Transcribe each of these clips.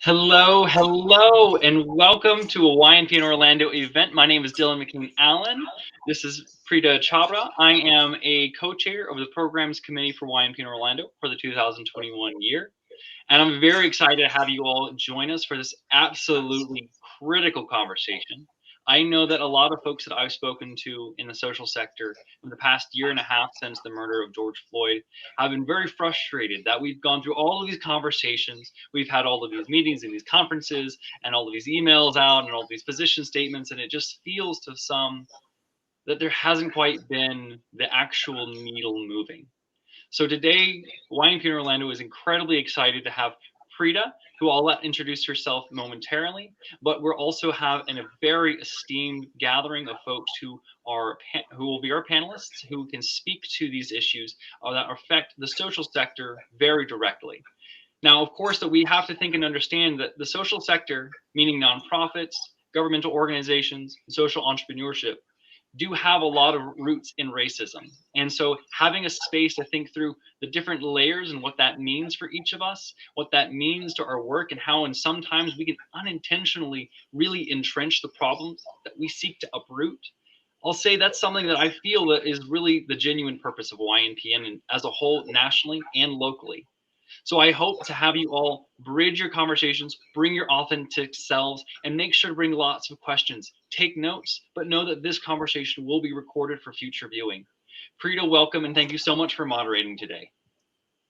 Hello, hello, and welcome to a YNP in Orlando event. My name is Dylan McKinney-Allen. This is Prita Chabra. I am a co-chair of the Programs Committee for YNP in Orlando for the 2021 year. And I'm very excited to have you all join us for this absolutely critical conversation. I know that a lot of folks that I've spoken to in the social sector in the past year and a half since the murder of George Floyd have been very frustrated that we've gone through all of these conversations, we've had all of these meetings and these conferences and all of these emails out and all these position statements, and it just feels to some that there hasn't quite been the actual needle moving. So today, YNP in Orlando is incredibly excited to have Prita, who I'll let introduce herself momentarily, but we'll also have a very esteemed gathering of folks who will be our panelists, who can speak to these issues that affect the social sector very directly. Now, of course, that we have to think and understand that the social sector, meaning nonprofits, governmental organizations, and social entrepreneurship, do have a lot of roots in racism. And so having a space to think through the different layers and what that means for each of us, what that means to our work, and how and sometimes we can unintentionally really entrench the problems that we seek to uproot. I'll say that's something that I feel that is really the genuine purpose of YNPN and as a whole, nationally and locally. So I hope to have you all bridge your conversations, bring your authentic selves, and make sure to bring lots of questions. Take notes, but know that this conversation will be recorded for future viewing. Prita, welcome, and thank you so much for moderating today.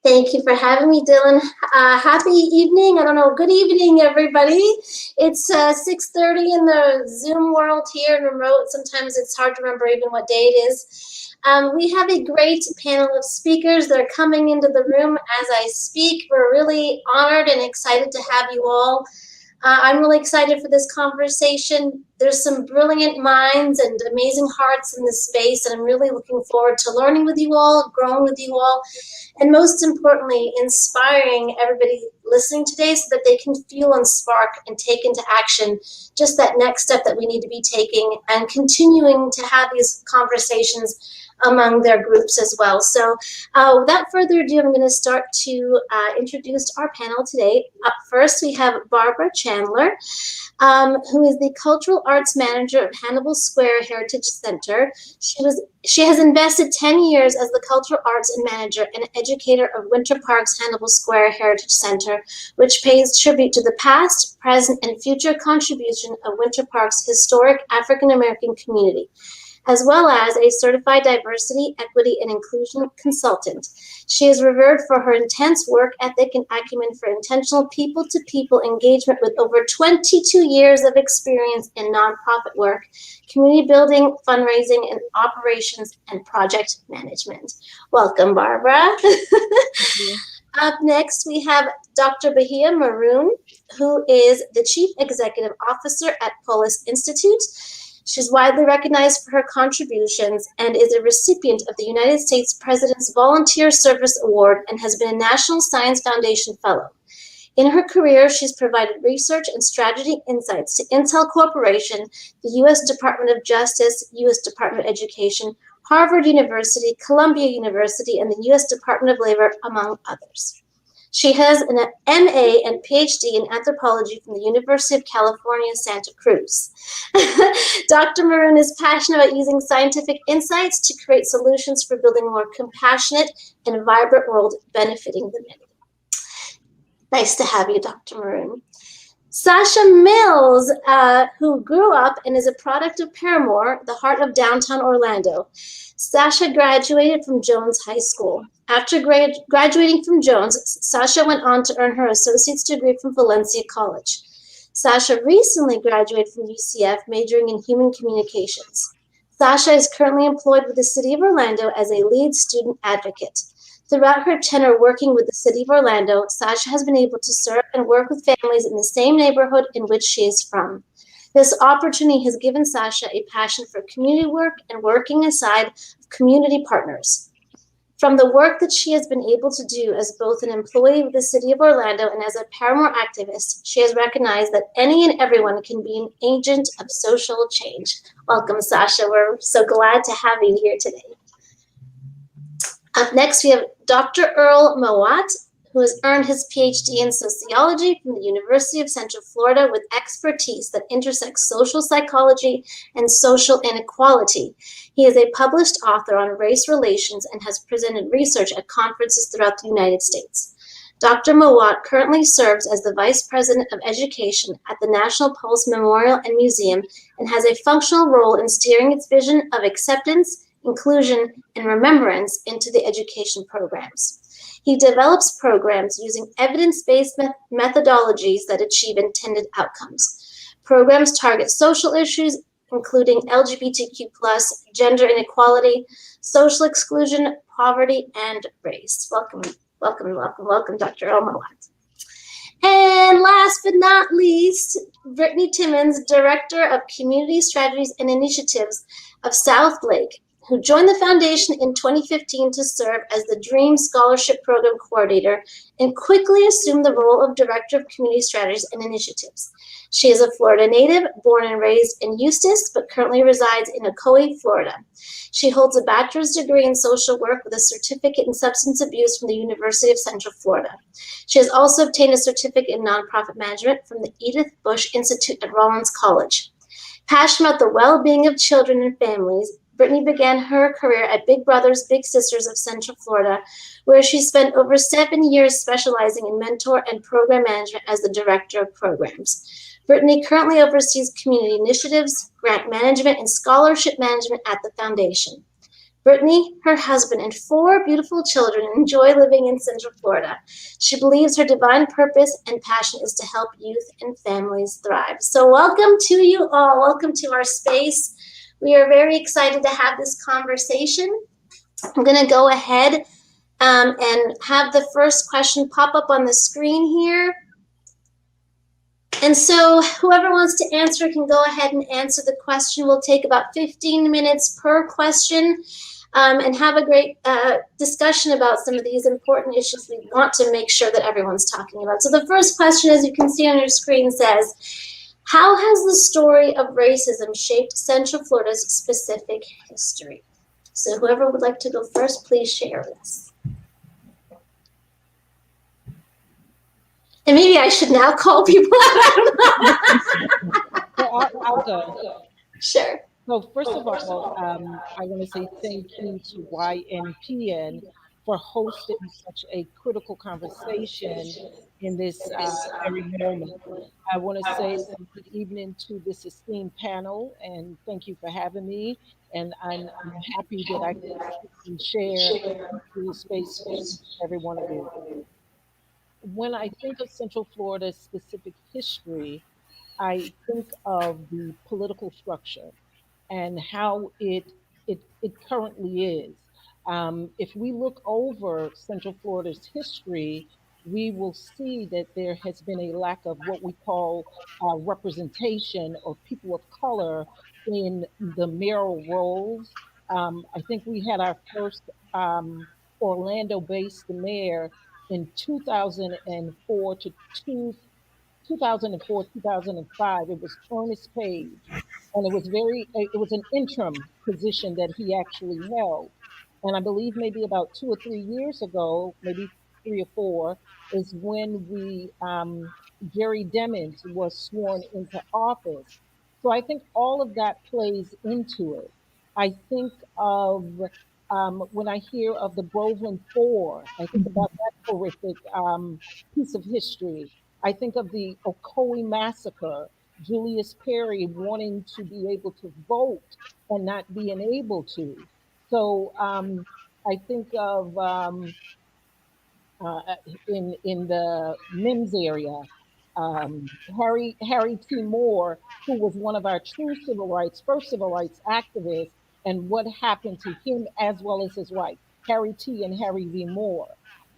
Thank you for having me, Dylan. Happy evening. I don't know. Good evening, everybody. It's 6:30 in the Zoom world here and remote. Sometimes it's hard to remember even what day it is. We have a great panel of speakers. They're coming into the room as I speak. We're really honored and excited to have you all. I'm really excited for this conversation. There's some brilliant minds and amazing hearts in this space, and I'm really looking forward to learning with you all, growing with you all, and most importantly, inspiring everybody listening today so that they can feel and spark and take into action just that next step that we need to be taking and continuing to have these conversations among their groups as well. So without further ado, I'm going to start to introduce our panel today. Up first, we have Barbara Chandler, who is the Cultural Arts Manager of Hannibal Square Heritage Center. She has invested 10 years as the Cultural Arts Manager and educator of Winter Park's Hannibal Square Heritage Center, which pays tribute to the past, present, and future contribution of Winter Park's historic African American community, as well as a certified diversity, equity, and inclusion consultant. She is revered for her intense work ethic and acumen for intentional people-to-people engagement with over 22 years of experience in nonprofit work, community building, fundraising, and operations and project management. Welcome, Barbara. Up next, we have Dr. Bahiyyah Maroon, who is the Chief Executive Officer at Polis Institute. She's widely recognized for her contributions and is a recipient of the United States President's Volunteer Service Award and has been a National Science Foundation Fellow. In her career, she's provided research and strategy insights to Intel Corporation, the U.S. Department of Justice, U.S. Department of Education, Harvard University, Columbia University, and the U.S. Department of Labor, among others. She has an MA and PhD in anthropology from the University of California, Santa Cruz. Dr. Maroon is passionate about using scientific insights to create solutions for building a more compassionate and vibrant world benefiting the many. Nice to have you, Dr. Maroon. Sasha Mills, who grew up and is a product of Paramore, the heart of downtown Orlando. Sasha graduated from Jones High School. After graduating from Jones, Sasha went on to earn her associate's degree from Valencia College. Sasha recently graduated from UCF, majoring in human communications. Sasha is currently employed with the City of Orlando as a lead student advocate. Throughout her tenure working with the City of Orlando, Sasha has been able to serve and work with families in the same neighborhood in which she is from. This opportunity has given Sasha a passion for community work and working aside of community partners. From the work that she has been able to do as both an employee with the City of Orlando and as a Paramore activist, she has recognized that any and everyone can be an agent of social change. Welcome, Sasha. We're so glad to have you here today. Up next, we have Dr. Earl Mowatt, who has earned his PhD in sociology from the University of Central Florida with expertise that intersects social psychology and social inequality. He is a published author on race relations and has presented research at conferences throughout the United States. Dr. Mowatt currently serves as the Vice President of Education at the National Polis Memorial and Museum and has a functional role in steering its vision of acceptance, inclusion, and remembrance into the education programs. He develops programs using evidence-based methodologies that achieve intended outcomes. Programs target social issues, including LGBTQ+, gender inequality, social exclusion, poverty, and race. Welcome, Dr. Earl Mowatt. And last but not least, Britanny Timmons, Director of Community Strategies and Initiatives of South Lake, who joined the foundation in 2015 to serve as the Dream Scholarship Program Coordinator and quickly assumed the role of Director of Community Strategies and Initiatives. She is a Florida native, born and raised in Eustis, but currently resides in Ocoee, Florida. She holds a bachelor's degree in social work with a certificate in substance abuse from the University of Central Florida. She has also obtained a certificate in nonprofit management from the Edith Bush Institute at Rollins College. Passionate about the well-being of children and families, Britanny began her career at Big Brothers Big Sisters of Central Florida, where she spent over 7 years specializing in mentor and program management as the Director of Programs. Britanny currently oversees community initiatives, grant management, and scholarship management at the foundation. Britanny, her husband, and 4 beautiful children enjoy living in Central Florida. She believes her divine purpose and passion is to help youth and families thrive. So welcome to you all. Welcome to our space. We are very excited to have this conversation. I'm going to go ahead and have the first question pop up on the screen here. And so whoever wants to answer can go ahead and answer the question. We'll take about 15 minutes per question and have a great discussion about some of these important issues we want to make sure that everyone's talking about. So the first question, as you can see on your screen, says, how has the story of racism shaped Central Florida's specific history? So whoever would like to go first, please share with us. And maybe I should now call people out. I'll go. Sure. So first of all, I want to say thank you to YNPN for hosting such a critical conversation in this very moment. I want to say good evening to this esteemed panel, and thank you for having me. And I'm happy that I can share the space with every one of you. When I think of Central Florida's specific history, I think of the political structure and how it currently is. If we look over Central Florida's history, we will see that there has been a lack of what we call representation of people of color in the mayoral roles. I think we had our first Orlando-based mayor in 2004 to 2004, 2005. It was Turnus Page, and it was an interim position that he actually held. And I believe maybe about 2 or 3 years ago, maybe 3 or 4, is when Jerry Timmons was sworn into office. So I think all of that plays into it. I think of when I hear of the Groveland Four, I think about that horrific piece of history. I think of the Ocoee massacre, Julius Perry wanting to be able to vote and not being able to. So I think of in the Mims area, Harry T. Moore, who was one of our true first civil rights activists, and what happened to him as well as his wife, Harry T. and Harry V. Moore.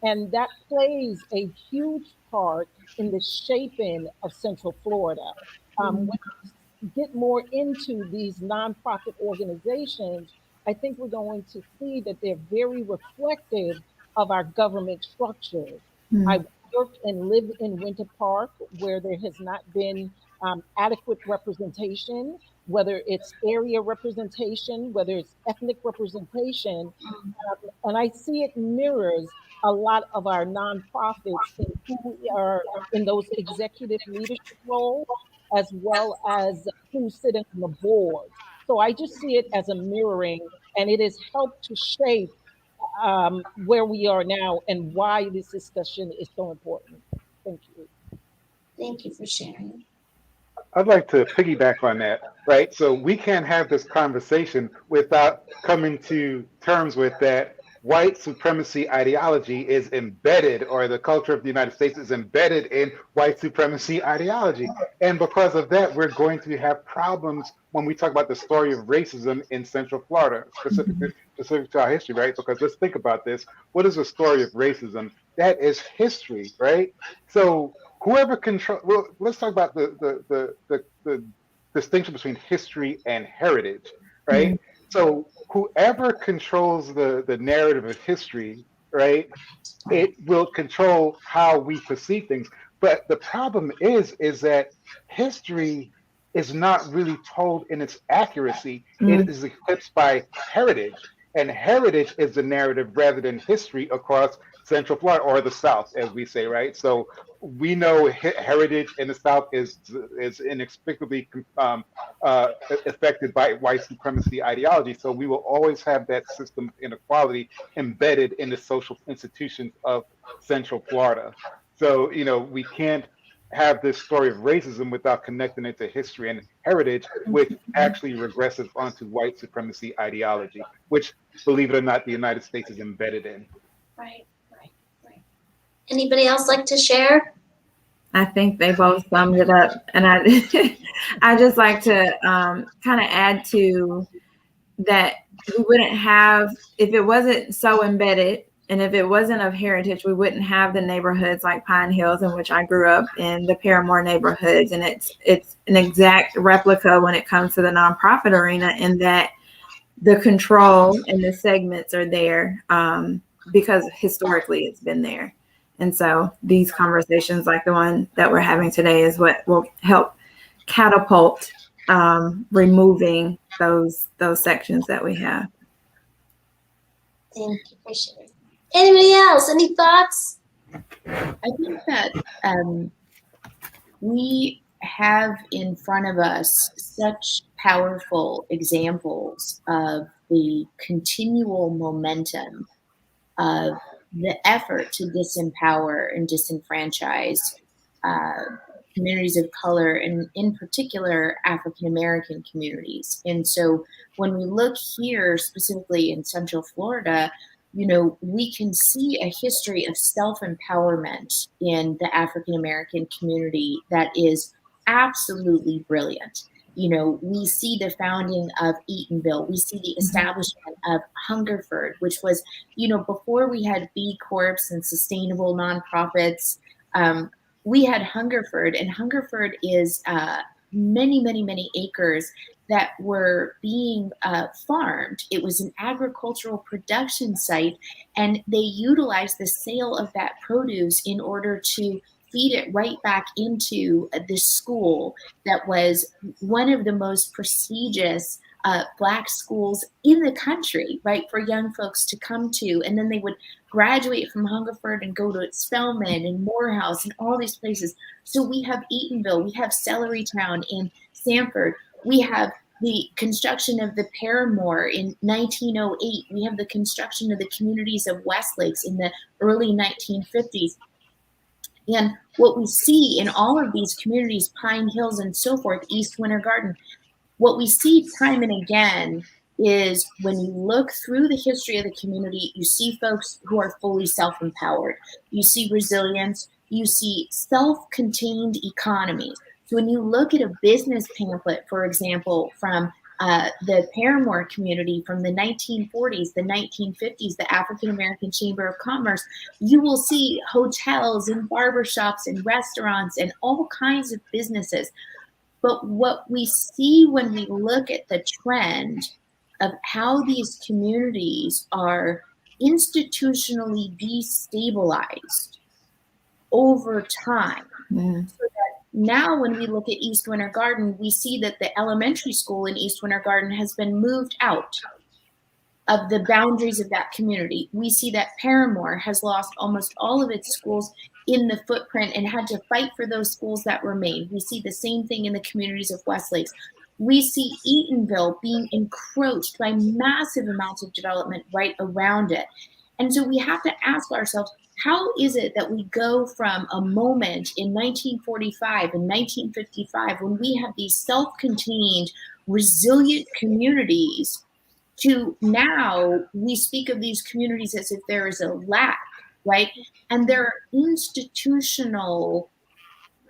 And that plays a huge part in the shaping of Central Florida. When we get more into these nonprofit organizations, I think we're going to see that they're very reflective of our government structures. I work and live in Winter Park, where there has not been adequate representation, whether it's area representation, whether it's ethnic representation. And I see it mirrors a lot of our nonprofits and who are in those executive leadership roles, as well as who's sitting on the board. So I just see it as a mirroring, and it has helped to shape where we are now and why this discussion is so important. Thank you. Thank you for sharing. I'd like to piggyback on that, right? So we can't have this conversation without coming to terms with that white supremacy ideology is embedded, or the culture of the United States is embedded in white supremacy ideology. And because of that, we're going to have problems when we talk about the story of racism in Central Florida, specific to our history, right? Because let's think about this. What is the story of racism? That is history, right? So whoever control, well, let's talk about the distinction between history and heritage, right? So whoever controls the narrative of history, right, it will control how we perceive things. But the problem is that history is not really told in its accuracy. It is eclipsed by heritage. And heritage is the narrative rather than history across Central Florida, or the South, as we say, right? So we know heritage in the South is inexplicably affected by white supremacy ideology. So we will always have that system of inequality embedded in the social institutions of Central Florida. So, we can't have this story of racism without connecting it to history and heritage, which actually regresses onto white supremacy ideology, which, believe it or not, the United States is embedded in. Right. Anybody else like to share? I think they both summed it up, and I just like to kind of add to that. We wouldn't have, if it wasn't so embedded, and if it wasn't of heritage, we wouldn't have the neighborhoods like Pine Hills, in which I grew up, in the Paramore neighborhoods, and it's an exact replica when it comes to the nonprofit arena, in that the control and the segments are there because historically it's been there. And so these conversations, like the one that we're having today, is what will help catapult removing those sections that we have. Thank you for sharing. Anybody else? Any thoughts? I think that we have in front of us such powerful examples of the continual momentum of the effort to disempower and disenfranchise communities of color, and in particular African American communities. And so when we look here specifically in Central Florida, we can see a history of self-empowerment in the African American community that is absolutely brilliant. We see the founding of Eatonville. We see the establishment of Hungerford, which was, before we had B Corps and sustainable nonprofits, we had Hungerford, and Hungerford is many, many, many acres that were being farmed. It was an agricultural production site, and they utilized the sale of that produce in order to feed it right back into this school that was one of the most prestigious Black schools in the country, right, for young folks to come to. And then they would graduate from Hungerford and go to Spelman and Morehouse and all these places. So we have Eatonville, we have Celerytown in Sanford, we have the construction of the Paramore in 1908, we have the construction of the communities of Westlakes in the early 1950s. And what we see in all of these communities, Pine Hills and so forth, East Winter Garden, what we see time and again is when you look through the history of the community, you see folks who are fully self-empowered. You see resilience. You see self-contained economies. So when you look at a business pamphlet, for example, from the Paramore community from the 1940s, the 1950s, the African American Chamber of Commerce, you will see hotels and barbershops and restaurants and all kinds of businesses. But what we see when we look at the trend of how these communities are institutionally destabilized over time, so that now when we look at East Winter Garden, we see that the elementary school in East Winter Garden has been moved out of the boundaries of that community. We see that Paramore has lost almost all of its schools in the footprint and had to fight for those schools that remain. We see the same thing in the communities of Westlakes. We see Eatonville being encroached by massive amounts of development right around it. And so we have to ask ourselves, how is it that we go from a moment in 1945 and 1955 when we have these self-contained, resilient communities to now we speak of these communities as if there is a lack, right? And there are institutional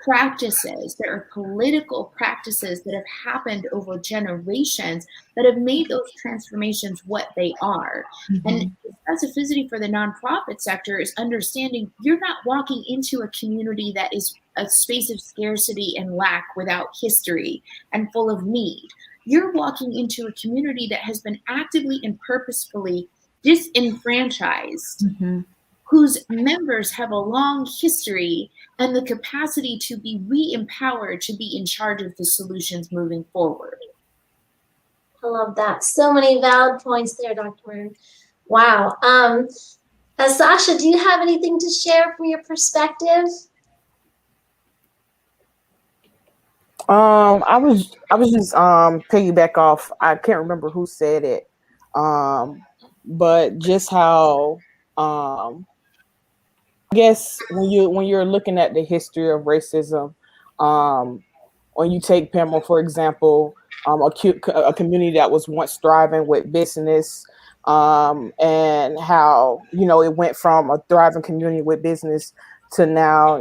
practices, there are political practices that have happened over generations that have made those transformations what they are. Mm-hmm. And the specificity for the nonprofit sector is understanding you're not walking into a community that is a space of scarcity and lack without history and full of need. You're walking into a community that has been actively and purposefully disenfranchised, Mm-hmm. whose members have a long history and the capacity to be re-empowered to be in charge of the solutions moving forward. I love that. So many valid points there, Dr. Maroon. Wow. Sasha, do you have anything to share from your perspective? I was just piggyback off. I can't remember who said it, but just how I guess when you're looking at the history of racism, when you take Paramore for example, a community that was once thriving with business, and how it went from a thriving community with business to now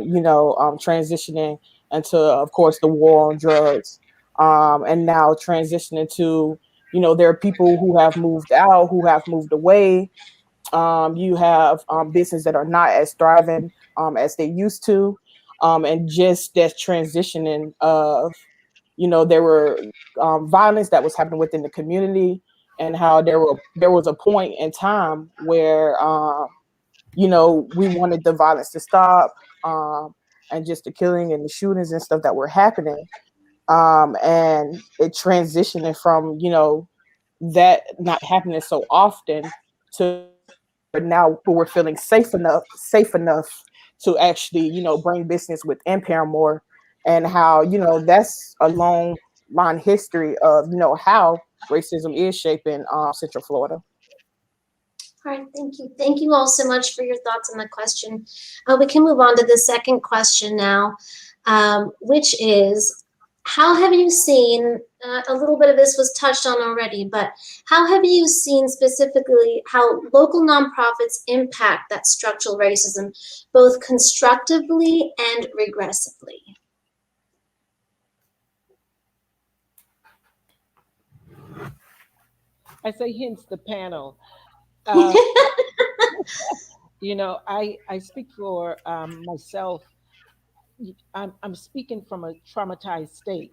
transitioning into, of course, the war on drugs, and now transitioning to there are people who have moved out, who have moved away. You have businesses that are not as thriving as they used to, and just that transitioning of there were violence that was happening within the community, and how there was a point in time where we wanted the violence to stop, and just the killing and the shootings and stuff that were happening, and it transitioning from that not happening so often to now we're feeling safe enough to actually bring business within Paramore, and how that's a long line history of how racism is shaping Central Florida. All right, thank you. Thank you all so much for your thoughts on the question. We can move on to the second question now, which is, how have you seen, a little bit of this was touched on already, but how have you seen specifically how local nonprofits impact that structural racism, both constructively and regressively? I say hence the panel. I speak for myself. I'm speaking from a traumatized state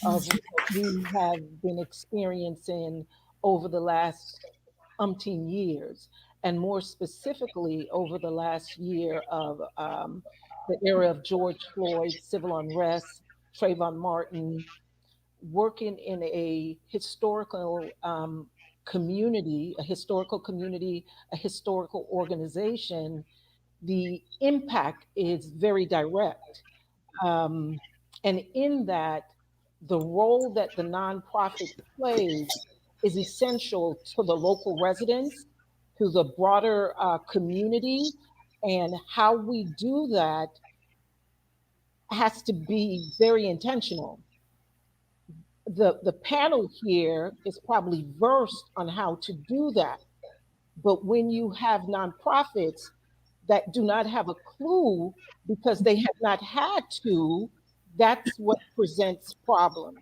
of what we have been experiencing over the last umpteen years, and more specifically over the last year of the era of George Floyd, civil unrest, Trayvon Martin, working in a historical community, a historical organization. The impact is very direct. And in that, the role that the nonprofit plays is essential to the local residents, to the broader community. And how we do that has to be very intentional. The panel here is probably versed on how to do that. But when you have nonprofits that do not have a clue because they have not had to, that's what presents problems.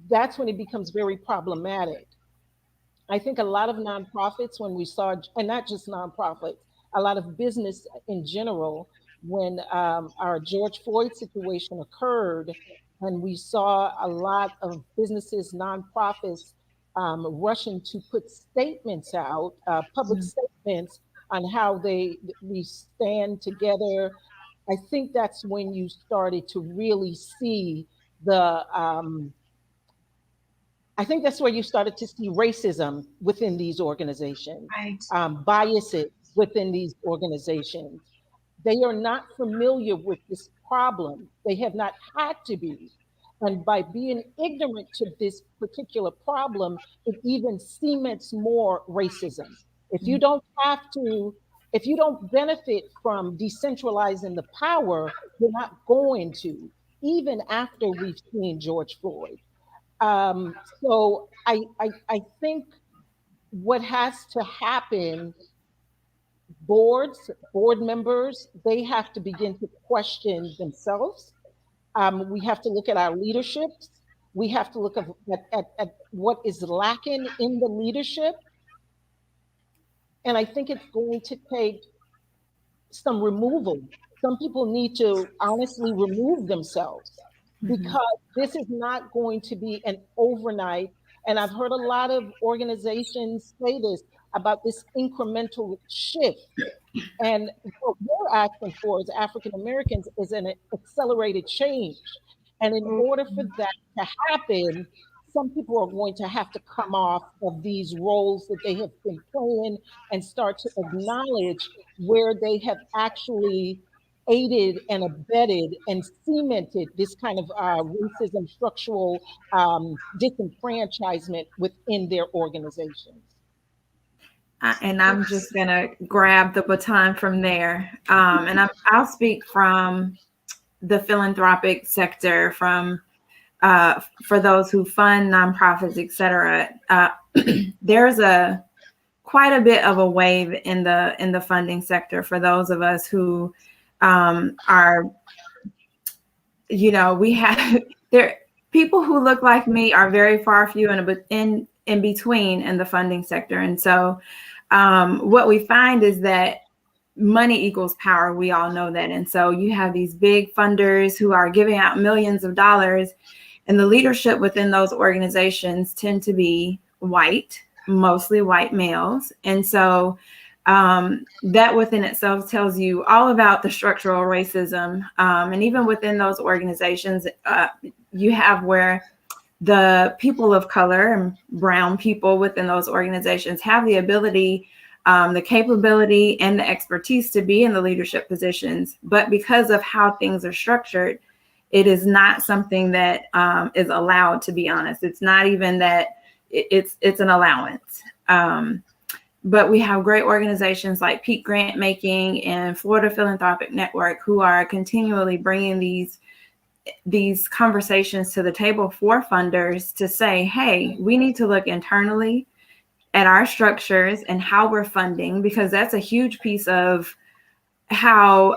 That's when it becomes very problematic. I think a lot of nonprofits, when we saw, and not just nonprofits, a lot of business in general, when our George Floyd situation occurred, and we saw a lot of businesses, nonprofits, rushing to put statements out, public statements on how we stand together. I think that's when you started to really see the I think that's where you started to see racism within these organizations, Right. biases within these organizations. They are not familiar with this problem. They have not had to be. And by being ignorant to this particular problem, it even cements more racism. If you don't have to, if you don't benefit from decentralizing the power, you're not going to, even after we've seen George Floyd. So I think what has to happen, board members, they have to begin to question themselves. We have to look at our leaderships. We have to look at what is lacking in the leadership. And I think it's going to take some removal. Some people need to honestly remove themselves because this is not going to be an overnight. And I've heard a lot of organizations say this about this incremental shift. And what we're asking for as African Americans is an accelerated change. And in order for that to happen, some people are going to have to come off of these roles that they have been playing and start to acknowledge where they have actually aided and abetted and cemented this kind of racism, structural disenfranchisement within their organizations. And I'm just going to grab the baton from there. And I'll speak from the philanthropic sector, from for those who fund nonprofits, et cetera. There's quite a bit of a wave in the funding sector for those of us who are, we have there. People who look like me are very far few in between in the funding sector. And so what we find is that money equals power. We all know that. And so you have these big funders who are giving out millions of dollars, and the leadership within those organizations tend to be white, mostly white males. And so that within itself tells you all about the structural racism. And even within those organizations, you have where the people of color and brown people within those organizations have the ability, the capability and the expertise to be in the leadership positions. But because of how things are structured, it is not something that is allowed, to be honest. It's not even that it's an allowance. But we have great organizations like Peak Grant Making and Florida Philanthropic Network who are continually bringing these conversations to the table for funders to say, hey, we need to look internally at our structures and how we're funding, because that's a huge piece of how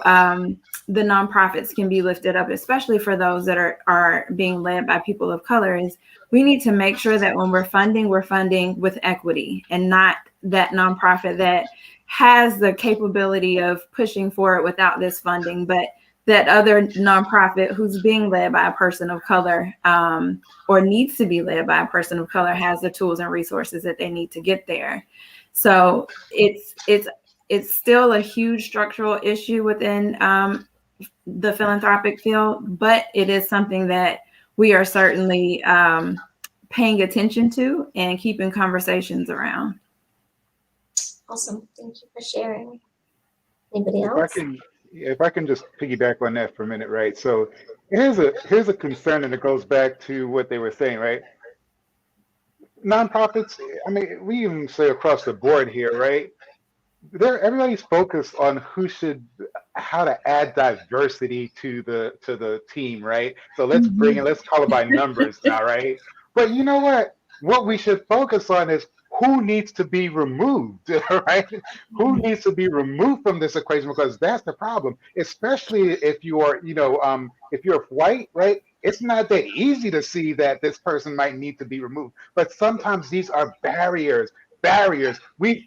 the nonprofits can be lifted up, especially for those that are being led by people of color. Is we need to make sure that when we're funding with equity, and not that nonprofit that has the capability of pushing for it without this funding, but that other nonprofit who's being led by a person of color or needs to be led by a person of color has the tools and resources that they need to get there. So it's still a huge structural issue within the philanthropic field, but it is something that we are certainly paying attention to and keeping conversations around. Awesome. Thank you for sharing. Anybody else? If I can just piggyback on that for a minute, right? So here's a concern, and it goes back to what they were saying, right? Nonprofits, I mean, we even say across the board here, right? Everybody's focused on how to add diversity to the team, right? So let's call it by numbers now, right? But you know what? What we should focus on is who needs to be removed, right? Who needs to be removed from this equation, because that's the problem, especially if you are, if you're white, right? It's not that easy to see that this person might need to be removed, but sometimes these are barriers. We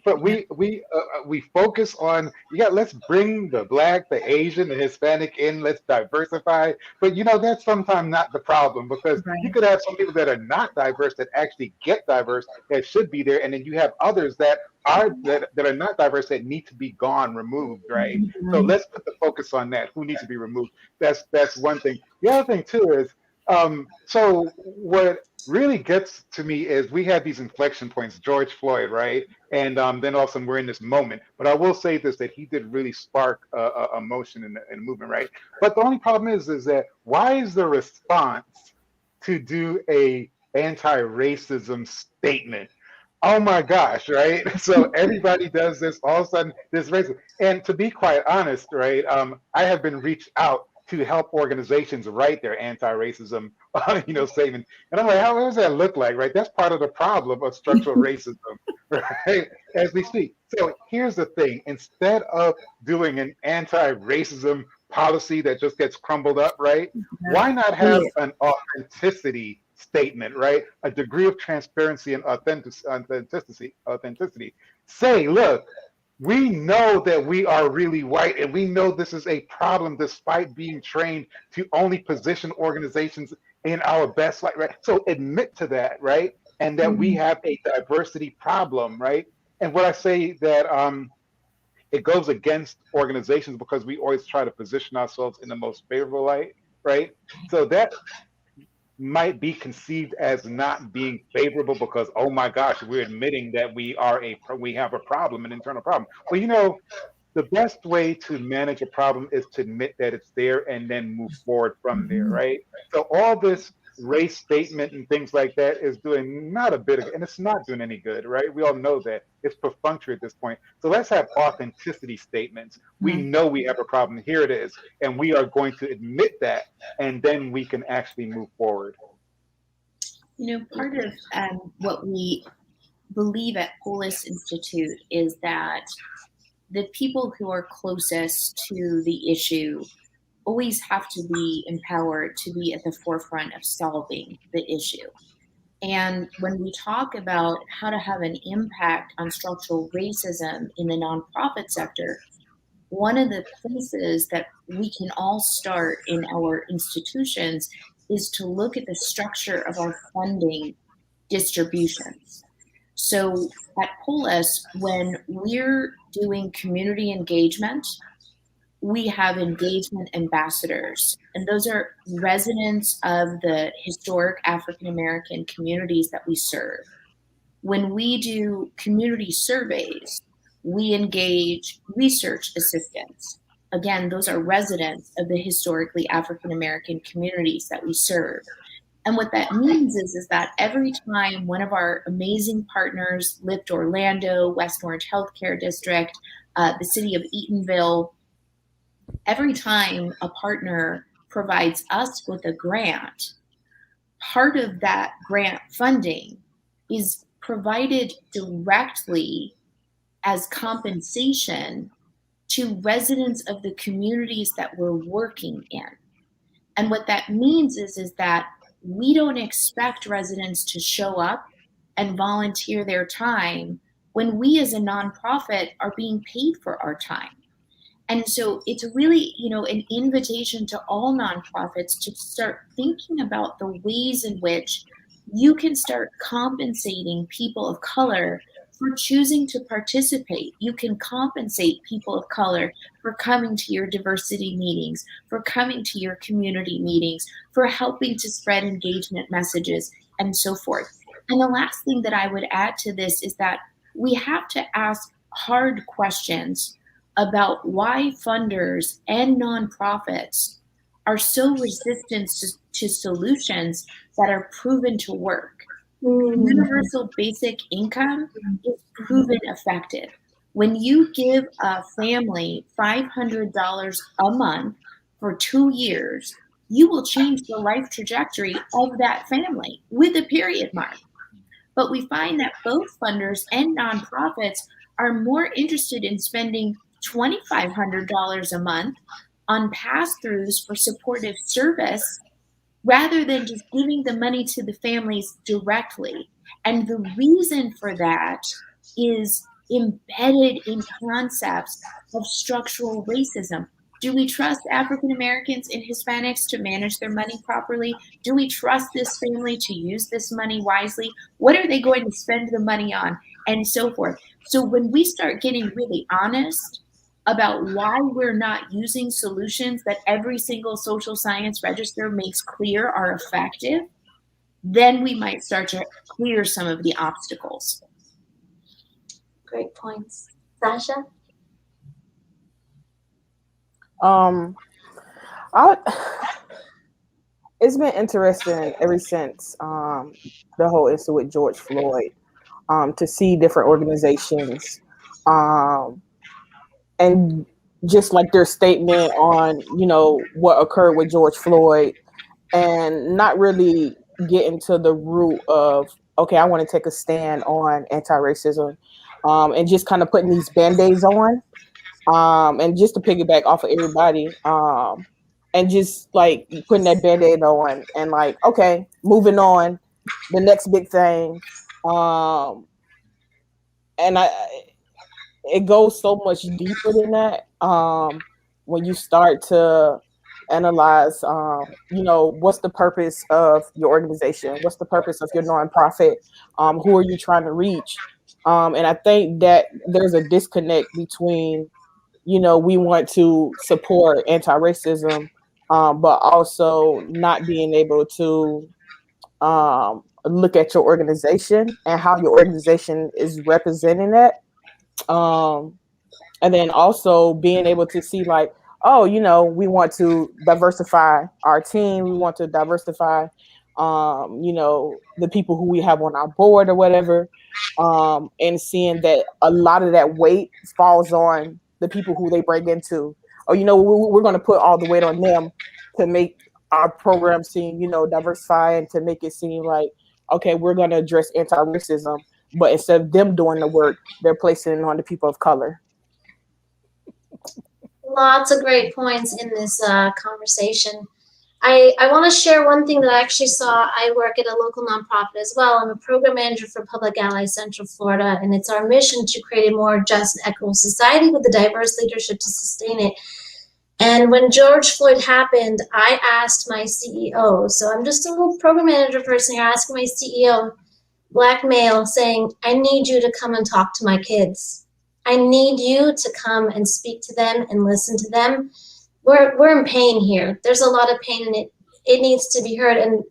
focus on, let's bring the Black, the Asian, the Hispanic in, let's diversify. But that's sometimes not the problem, because you could have some people that are not diverse that actually get diverse, that should be there, and then you have others that are not diverse that need to be removed, right? So let's put the focus on that. Who needs to be removed? That's one thing. The other thing too is, so what really gets to me is we have these inflection points, George Floyd, right? And then all of a sudden we're in this moment. But I will say this, that he did really spark a motion in the movement, right? But the only problem is that why is the response to do a anti-racism statement? Oh my gosh, right? So everybody does this, all of a sudden this racism. And to be quite honest, right, I have been reached out to help organizations write their anti-racism, statement. And I'm like, how does that look like, right? That's part of the problem of structural racism, right? As we speak. So here's the thing: instead of doing an anti-racism policy that just gets crumbled up, right? Why not have an authenticity statement, right? A degree of transparency and authenticity. Say, look, we know that we are really white, and we know this is a problem despite being trained to only position organizations in our best light, right? So admit to that, right? And that we have a diversity problem, right? And what I say that it goes against organizations because we always try to position ourselves in the most favorable light, right? So that might be conceived as not being favorable because, oh my gosh, we're admitting that we have a problem, an internal problem. Well, the best way to manage a problem is to admit that it's there and then move forward from there, right? So all this race statement and things like that is doing not a bit of, and it's not doing any good, right? We all know that it's perfunctory at this point. So let's have authenticity statements. We know we have a problem. Here it is, and we are going to admit that, and then we can actually move forward. Part of what we believe at Polis Institute is that the people who are closest to the issue always have to be empowered to be at the forefront of solving the issue. And when we talk about how to have an impact on structural racism in the nonprofit sector, one of the places that we can all start in our institutions is to look at the structure of our funding distributions. So at Polis, when we're doing community engagement, we have engagement ambassadors, and those are residents of the historic African American communities that we serve. When we do community surveys, we engage research assistants. Again, those are residents of the historically African American communities that we serve. And what that means is that every time one of our amazing partners, Lift Orlando, West Orange Healthcare District, the city of Eatonville, every time a partner provides us with a grant, part of that grant funding is provided directly as compensation to residents of the communities that we're working in. And what that means is that we don't expect residents to show up and volunteer their time when we as a nonprofit are being paid for our time. And so it's really, an invitation to all nonprofits to start thinking about the ways in which you can start compensating people of color for choosing to participate. You can compensate people of color for coming to your diversity meetings, for coming to your community meetings, for helping to spread engagement messages, and so forth. And the last thing that I would add to this is that we have to ask hard questions about why funders and nonprofits are so resistant to solutions that are proven to work. Universal basic income is proven effective. When you give a family $500 a month for 2 years, you will change the life trajectory of that family with a period mark. But we find that both funders and nonprofits are more interested in spending $2,500 a month on pass-throughs for supportive service rather than just giving the money to the families directly. And the reason for that is embedded in concepts of structural racism. Do we trust African Americans and Hispanics to manage their money properly? Do we trust this family to use this money wisely? What are they going to spend the money on? And so forth. So when we start getting really honest about why we're not using solutions that every single social science register makes clear are effective, then we might start to clear some of the obstacles. Great points. Sasha? It's been interesting ever since the whole issue with George Floyd, to see different organizations and just like their statement on, you know, what occurred with George Floyd, and not really get into the root of, okay, I want to take a stand on anti-racism, and just kind of putting these band-aids on, and just to piggyback off of everybody, and just like putting that band-aid on and like, okay, moving on, the next big thing. And it goes so much deeper than that. When you start to analyze, you know, what's the purpose of your organization? What's the purpose of your nonprofit? Who are you trying to reach? And I think that there's a disconnect between, you know, we want to support anti-racism, but also not being able to look at your organization and how your organization is representing that. And then also being able to see like, oh, you know, we want to diversify our team. We want to diversify, you know, the people who we have on our board or whatever. And seeing that a lot of that weight falls on the people who they bring into, or, you know, we're going to put all the weight on them to make our program seem, you know, diversify, and to make it seem like, okay, we're going to address anti-racism, but instead of them doing the work, they're placing it on the people of color. Lots of great points in this conversation. I want to share one thing that I actually saw. I work at a local nonprofit as well. I'm a program manager for Public Allies Central Florida, and it's our mission to create a more just and equitable society with a diverse leadership to sustain it. And when George Floyd happened, I asked my CEO, so I'm just a little program manager person here, asking my CEO, Black male, saying, I need you to come and talk to my kids. I need you to come and speak to them and listen to them. We're in pain here. There's a lot of pain, and it needs to be heard. And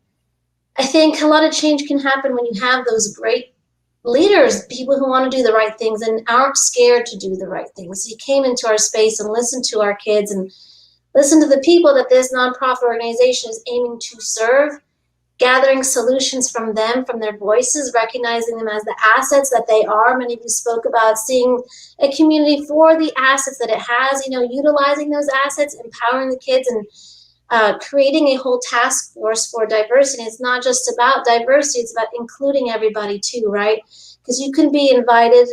I think a lot of change can happen when you have those great leaders, people who want to do the right things and aren't scared to do the right things. So he came into our space and listened to our kids and listened to the people that this nonprofit organization is aiming to serve, gathering solutions from them, from their voices, recognizing them as the assets that they are. Many of you spoke about seeing a community for the assets that it has, you know, utilizing those assets, empowering the kids, and creating a whole task force for diversity. It's not just about diversity, it's about including everybody too, right? Because you can be invited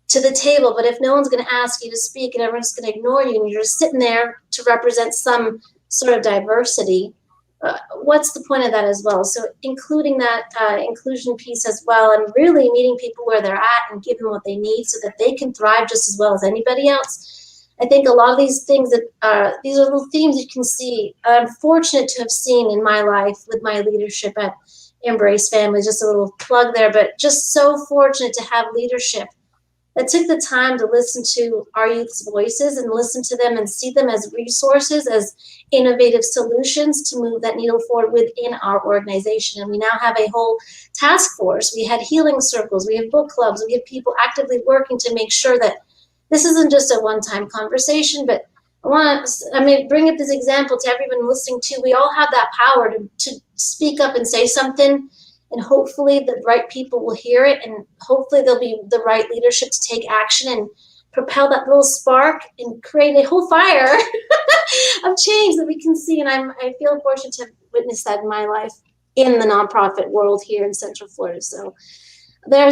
to the table, but if no one's going to ask you to speak and everyone's going to ignore you and you're just sitting there to represent some sort of diversity, what's the point of that as well? So including that inclusion piece as well, and really meeting people where they're at and giving them what they need so that they can thrive just as well as anybody else. I think a lot of these things that these are little themes you can see. I'm fortunate to have seen in my life with my leadership at Embrace Family, just a little plug there, but just so fortunate to have leadership that took the time to listen to our youth's voices and listen to them and see them as resources, as innovative solutions to move that needle forward within our organization. And we now have a whole task force. We had healing circles, we have book clubs, we have people actively working to make sure that this isn't just a one-time conversation, but I may bring up this example to everyone listening too. We all have that power to speak up and say something, and hopefully the right people will hear it, and hopefully there'll be the right leadership to take action and propel that little spark and create a whole fire of change that we can see. And I feel fortunate to have witnessed that in my life in the nonprofit world here in Central Florida. So there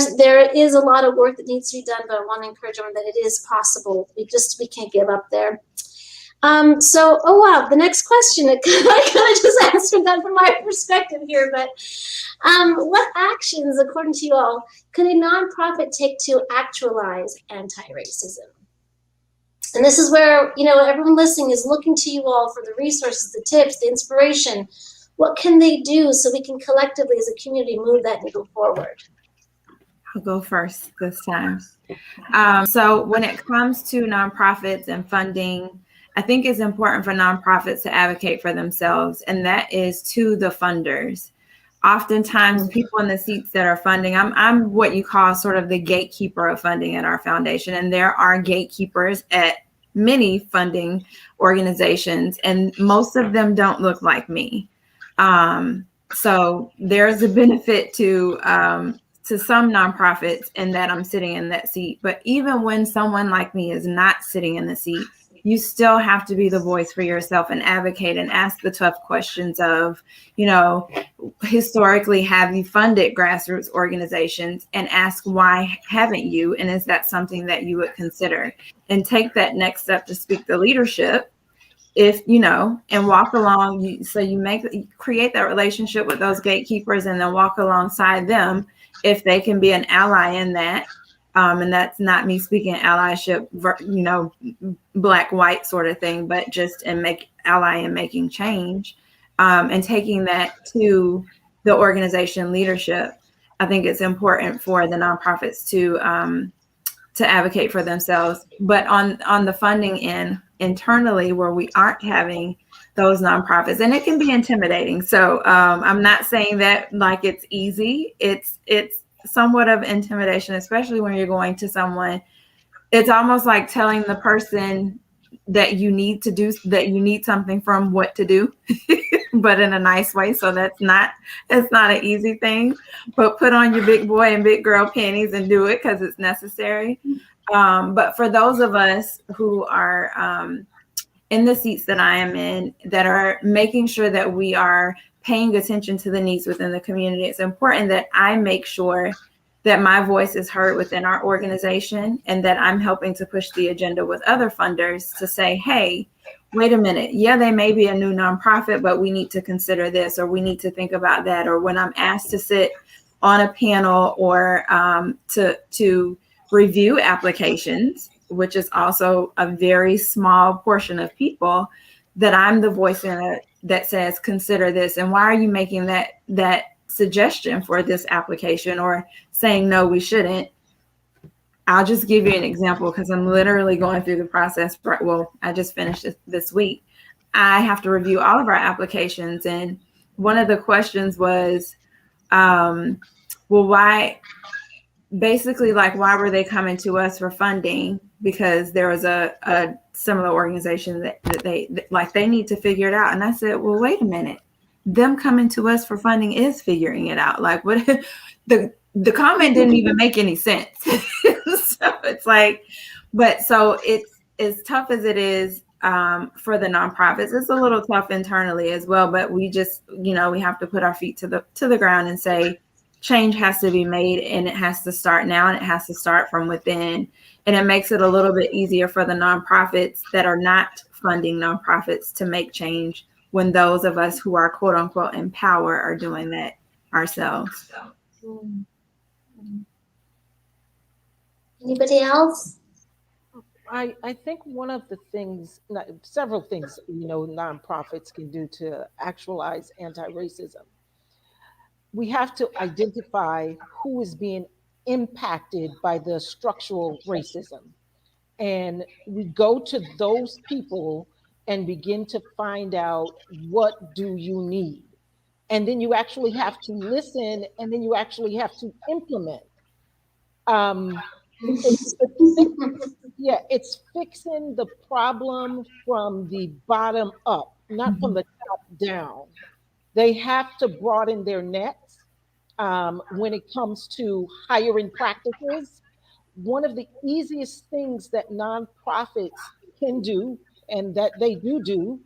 is a lot of work that needs to be done, but I want to encourage everyone that it is possible. We can't give up there. Oh wow, the next question, I kind of just answered that from my perspective here, but what actions, according to you all, could a nonprofit take to actualize anti-racism? And this is where, you know, everyone listening is looking to you all for the resources, the tips, the inspiration. What can they do so we can collectively as a community move that needle forward? I'll go first this time. So when it comes to nonprofits and funding, I think it's important for nonprofits to advocate for themselves, and that is to the funders. oftentimes people in the seats that are funding, I'm what you call sort of the gatekeeper of funding at our foundation. And there are gatekeepers at many funding organizations, and most of them don't look like me. So there's a benefit to some nonprofits in that I'm sitting in that seat. But even when someone like me is not sitting in the seat, you still have to be the voice for yourself and advocate and ask the tough questions of, you know, historically, have you funded grassroots organizations, and ask why haven't you? And is that something that you would consider? And take that next step to speak to leadership, if you know, and walk along. So you create that relationship with those gatekeepers, and then walk alongside them if they can be an ally in that. And that's not me speaking allyship, you know, black, white sort of thing, but just ally in making change, and taking that to the organization leadership. I think it's important for the nonprofits to advocate for themselves. But on the funding end, internally, where we aren't having those nonprofits, and it can be intimidating. So I'm not saying that like it's easy. It's somewhat of intimidation, especially when you're going to someone. It's almost like telling the person that you need something from what to do, but in a nice way. So it's not an easy thing, but put on your big boy and big girl panties and do it because it's necessary. But for those of us who are in the seats that I am in, that are making sure that we are paying attention to the needs within the community, it's important that I make sure that my voice is heard within our organization, and that I'm helping to push the agenda with other funders to say, hey, wait a minute. Yeah, they may be a new nonprofit, but we need to consider this, or we need to think about that. Or when I'm asked to sit on a panel or to review applications, which is also a very small portion of people, that I'm the voice in it that says, consider this. And why are you making that suggestion for this application, or saying, no, we shouldn't? I'll just give you an example, because I'm literally going through the process. Well, I just finished this week. I have to review all of our applications. And one of the questions was, well, why were they coming to us for funding? Because there was a similar organization that they need to figure it out. And I said, well, wait a minute. Them coming to us for funding is figuring it out. Like, what? The comment didn't even make any sense. So it's like, but so it's as tough as it is for the nonprofits. It's a little tough internally as well. But we just, we have to put our feet to the ground and say, change has to be made, and it has to start now, and it has to start from within. And it makes it a little bit easier for the nonprofits that are not funding nonprofits to make change, when those of us who are quote unquote in power are doing that ourselves. Anybody else? I think one of the things, several things, nonprofits can do to actualize anti-racism. We have to identify who is being impacted by the structural racism. And we go to those people and begin to find out, what do you need? And then you actually have to listen, and then you actually have to implement. It's fixing the problem from the bottom up, not from the top down. They have to broaden their nets when it comes to hiring practices. One of the easiest things that nonprofits can do, and that they do,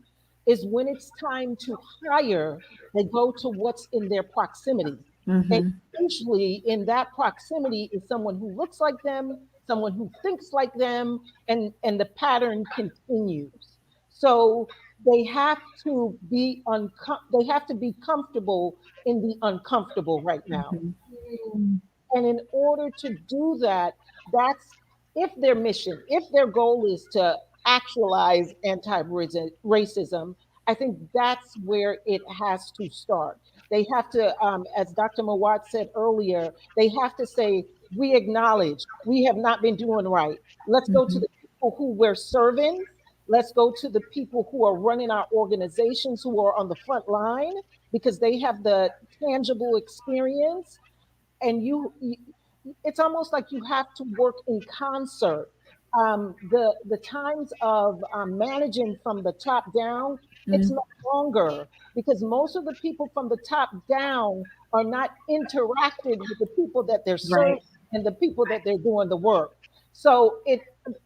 is when it's time to hire, they go to what's in their proximity. Mm-hmm. And usually in that proximity is someone who looks like them, someone who thinks like them, and the pattern continues. So they have to be comfortable in the uncomfortable right now. Mm-hmm. And in order to do that, that's if their mission, if their goal is to actualize anti-racism, I think that's where it has to start. They have to, as Dr. Mowatt said earlier, they have to say, we acknowledge we have not been doing right. Let's go to the people who we're serving. Let's go to the people who are running our organizations, who are on the front line, because they have the tangible experience, and it's almost like you have to work in concert. The times of managing from the top down, it's no longer, because most of the people from the top down are not interacted with the people that they're serving and the people that they're doing the work. So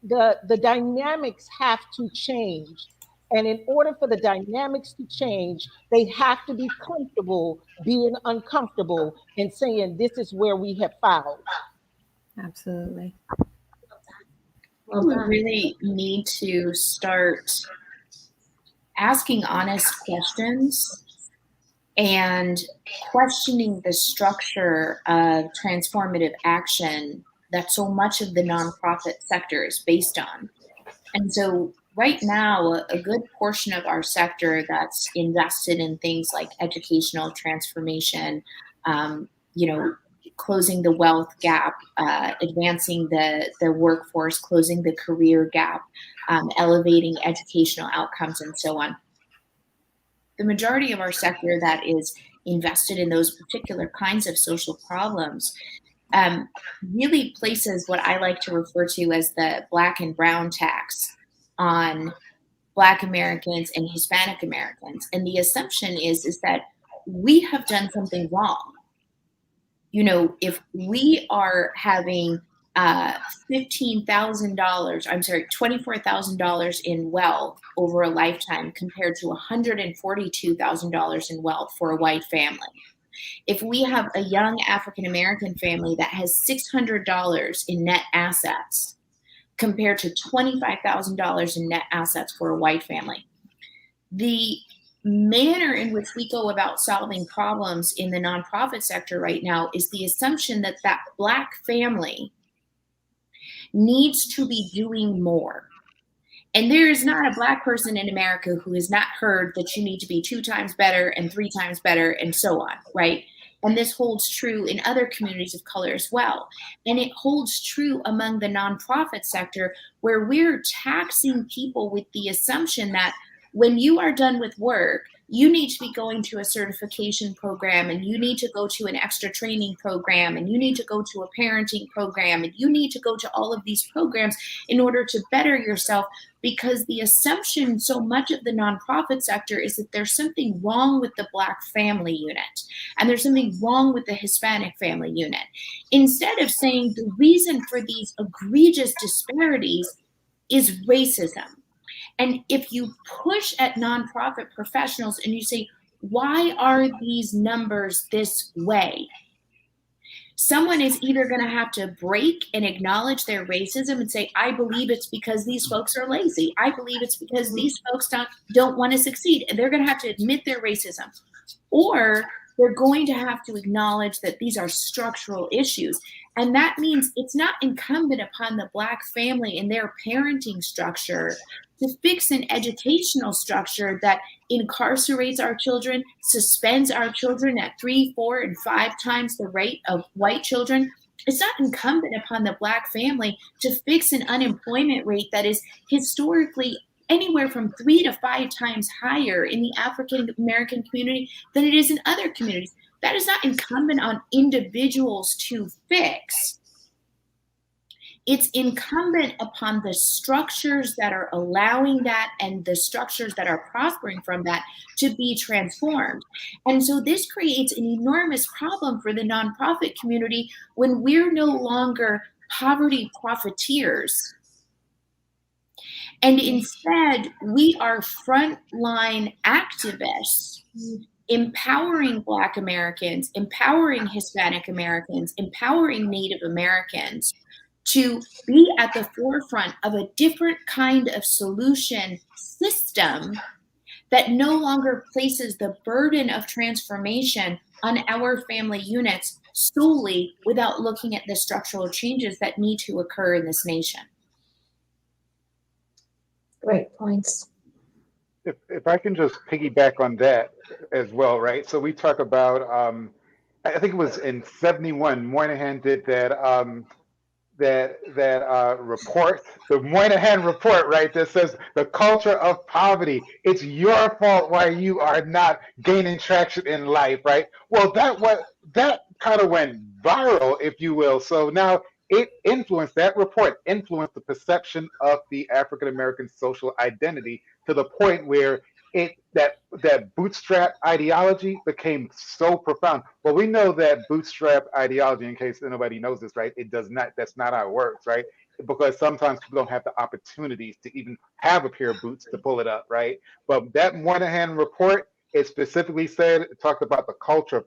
the dynamics have to change. And in order for the dynamics to change, they have to be comfortable being uncomfortable and saying, this is where we have fouled. Absolutely. We really need to start asking honest questions and questioning the structure of transformative action that so much of the nonprofit sector is based on. And so right now, a good portion of our sector that's invested in things like educational transformation, closing the wealth gap, advancing the workforce, closing the career gap, elevating educational outcomes, and so on. The majority of our sector that is invested in those particular kinds of social problems really places what I like to refer to as the Black and brown tax on Black Americans and Hispanic Americans. And the assumption is that we have done something wrong. If we are having $24,000 in wealth over a lifetime compared to $142,000 in wealth for a white family. If we have a young African-American family that has $600 in net assets compared to $25,000 in net assets for a white family, the manner in which we go about solving problems in the nonprofit sector right now is the assumption that that Black family needs to be doing more. And there is not a Black person in America who has not heard that you need to be 2 times better and 3 times better and so on, right? And this holds true in other communities of color as well. And it holds true among the nonprofit sector, where we're taxing people with the assumption that when you are done with work, you need to be going to a certification program, and you need to go to an extra training program, and you need to go to a parenting program, and you need to go to all of these programs in order to better yourself, because the assumption so much of the nonprofit sector is that there's something wrong with the Black family unit, and there's something wrong with the Hispanic family unit, instead of saying the reason for these egregious disparities is racism. And if you push at nonprofit professionals and you say, why are these numbers this way? Someone is either going to have to break and acknowledge their racism and say, I believe it's because these folks are lazy. I believe it's because these folks don't want to succeed. And they're going to have to admit their racism. Or they're going to have to acknowledge that these are structural issues. And that means it's not incumbent upon the Black family and their parenting structure to fix an educational structure that incarcerates our children, suspends our children at 3, 4, and 5 times the rate of white children. It's not incumbent upon the Black family to fix an unemployment rate that is historically anywhere from 3 to 5 times higher in the African American community than it is in other communities. That is not incumbent on individuals to fix. It's incumbent upon the structures that are allowing that and the structures that are prospering from that to be transformed. And so this creates an enormous problem for the nonprofit community when we're no longer poverty profiteers. And instead, we are frontline activists empowering Black Americans, empowering Hispanic Americans, empowering Native Americans to be at the forefront of a different kind of solution system that no longer places the burden of transformation on our family units solely without looking at the structural changes that need to occur in this nation. Great points. If I can just piggyback on that as well, right? So we talk about, I think it was in '71, Moynihan did that report, the Moynihan report, right? That says the culture of poverty. It's your fault why you are not gaining traction in life, right? Well, that kind of went viral, if you will. So now that report influenced the perception of the African American social identity to the point where that bootstrap ideology became so profound. Well, we know that bootstrap ideology, in case nobody knows this, right? It does not. That's not how it works, right? Because sometimes people don't have the opportunities to even have a pair of boots to pull it up, right? But that Moynihan report, it specifically said, it talked about the culture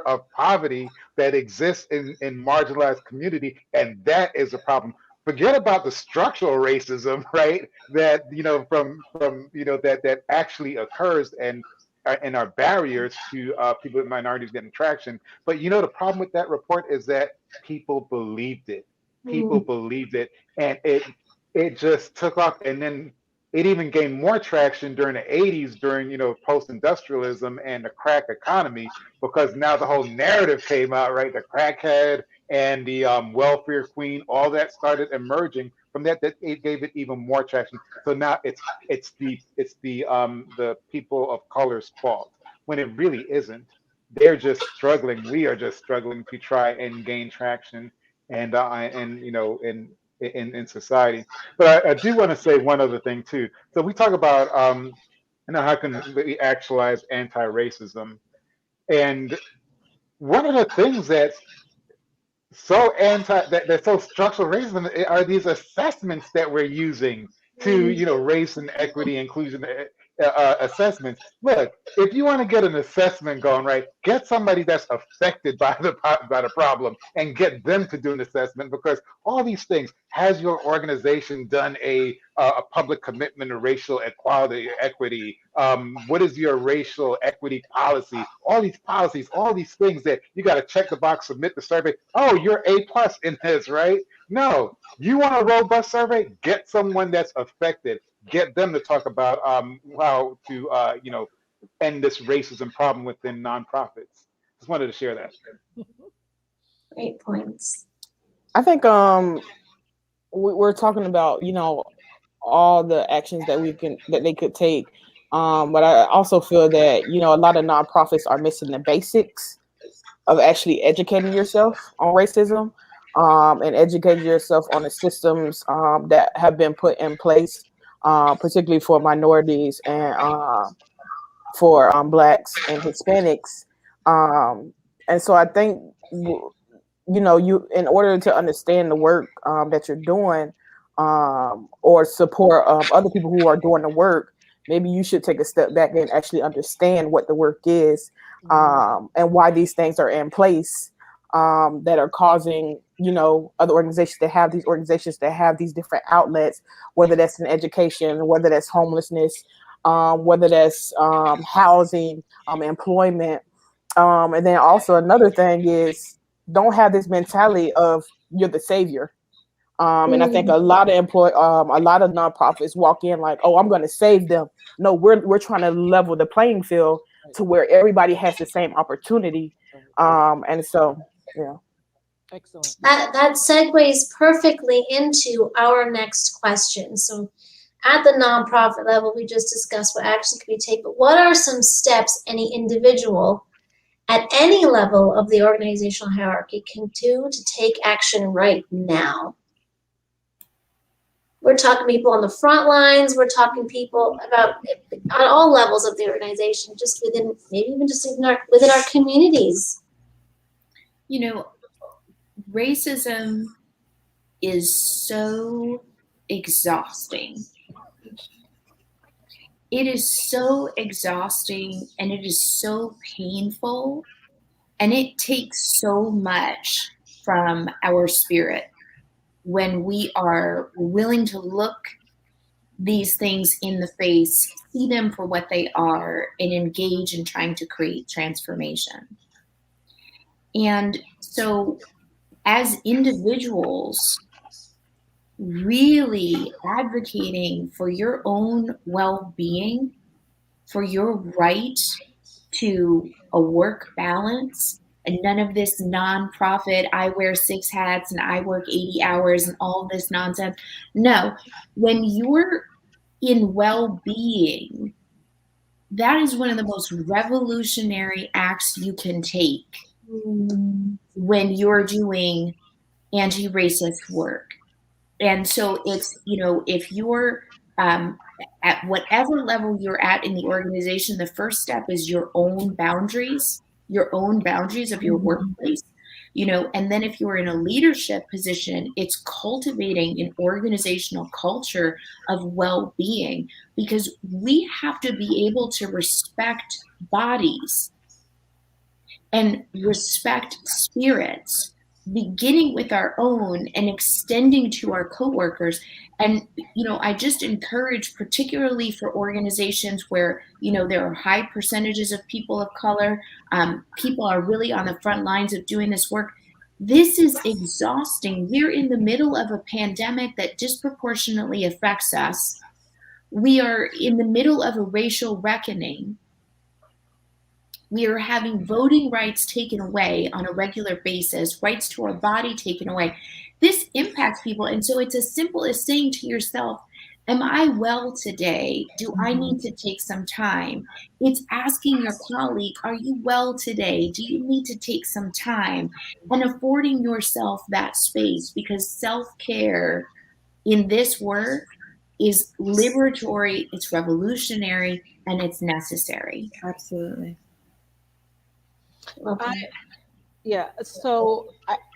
of poverty that exists in marginalized community, and that is a problem. Forget about the structural racism, right? That that actually occurs and are barriers to people with minorities getting traction. But the problem with that report is that people believed it. People believed it, and it just took off. And then it even gained more traction during the 80s, during post-industrialism and the crack economy, because now the whole narrative came out, right? The crackhead and the welfare queen, all that started emerging from that. That it gave it even more traction. So now it's the people of color's fault, when it really isn't. They're just struggling. We are just struggling to try and gain traction and in society. But I do want to say one other thing too. So we talk about how can we actualize anti-racism, and one of the things that's that's so structural racism are these assessments that we're using to race and equity inclusion assessments. Look, if you want to get an assessment going, right, get somebody that's affected by the problem and get them to do an assessment, because all these things, has your organization done a public commitment to racial equality, equity? What is your racial equity policy? All these policies, all these things that you got to check the box, submit the survey. Oh, you're A+ in this, right? No, you want a robust survey? Get someone that's affected. Get them to talk about how to end this racism problem within nonprofits. Just wanted to share that. Great points. I think we're talking about all the actions that they could take, but I also feel that a lot of nonprofits are missing the basics of actually educating yourself on racism, and educating yourself on the systems that have been put in place, particularly for minorities and for Blacks and Hispanics. And so I think you in order to understand the work that you're doing, or support other people who are doing the work, maybe you should take a step back and actually understand what the work is, and why these things are in place, that are causing other organizations to have these different outlets, whether that's in education, whether that's homelessness, whether that's housing, employment, and then also another thing is, don't have this mentality of you're the savior. And I think a lot of nonprofits walk in like, oh, I'm going to save them. No, we're trying to level the playing field to where everybody has the same opportunity. And so, yeah. Excellent. That segues perfectly into our next question. So at the nonprofit level, we just discussed what action can be taken, but what are some steps any individual at any level of the organizational hierarchy can do to take action right now? We're talking people on the front lines. We're talking people about on all levels of the organization, just within, maybe even just within our communities. Racism is so exhausting. It is so exhausting, and it is so painful, and it takes so much from our spirit when we are willing to look these things in the face, see them for what they are, and engage in trying to create transformation. And so as individuals, really advocating for your own well-being, for your right to a work balance, and none of this nonprofit, I wear 6 hats and I work 80 hours and all this nonsense. No, when you're in well-being, that is one of the most revolutionary acts you can take when you're doing anti-racist work. And so it's, if you're at whatever level you're at in the organization, the first step is your own boundaries of your workplace, and then if you're in a leadership position, it's cultivating an organizational culture of well-being, because we have to be able to respect bodies and respect spirits, beginning with our own and extending to our coworkers. And, I just encourage, particularly for organizations where, there are high percentages of people of color, people are really on the front lines of doing this work. This is exhausting. We're in the middle of a pandemic that disproportionately affects us. We are in the middle of a racial reckoning. We are having voting rights taken away on a regular basis, rights to our body taken away. This impacts people. And so it's as simple as saying to yourself, am I well today? Do I need to take some time? It's asking your colleague, are you well today? Do you need to take some time? And affording yourself that space, because self-care in this work is liberatory, it's revolutionary, and it's necessary. Absolutely. So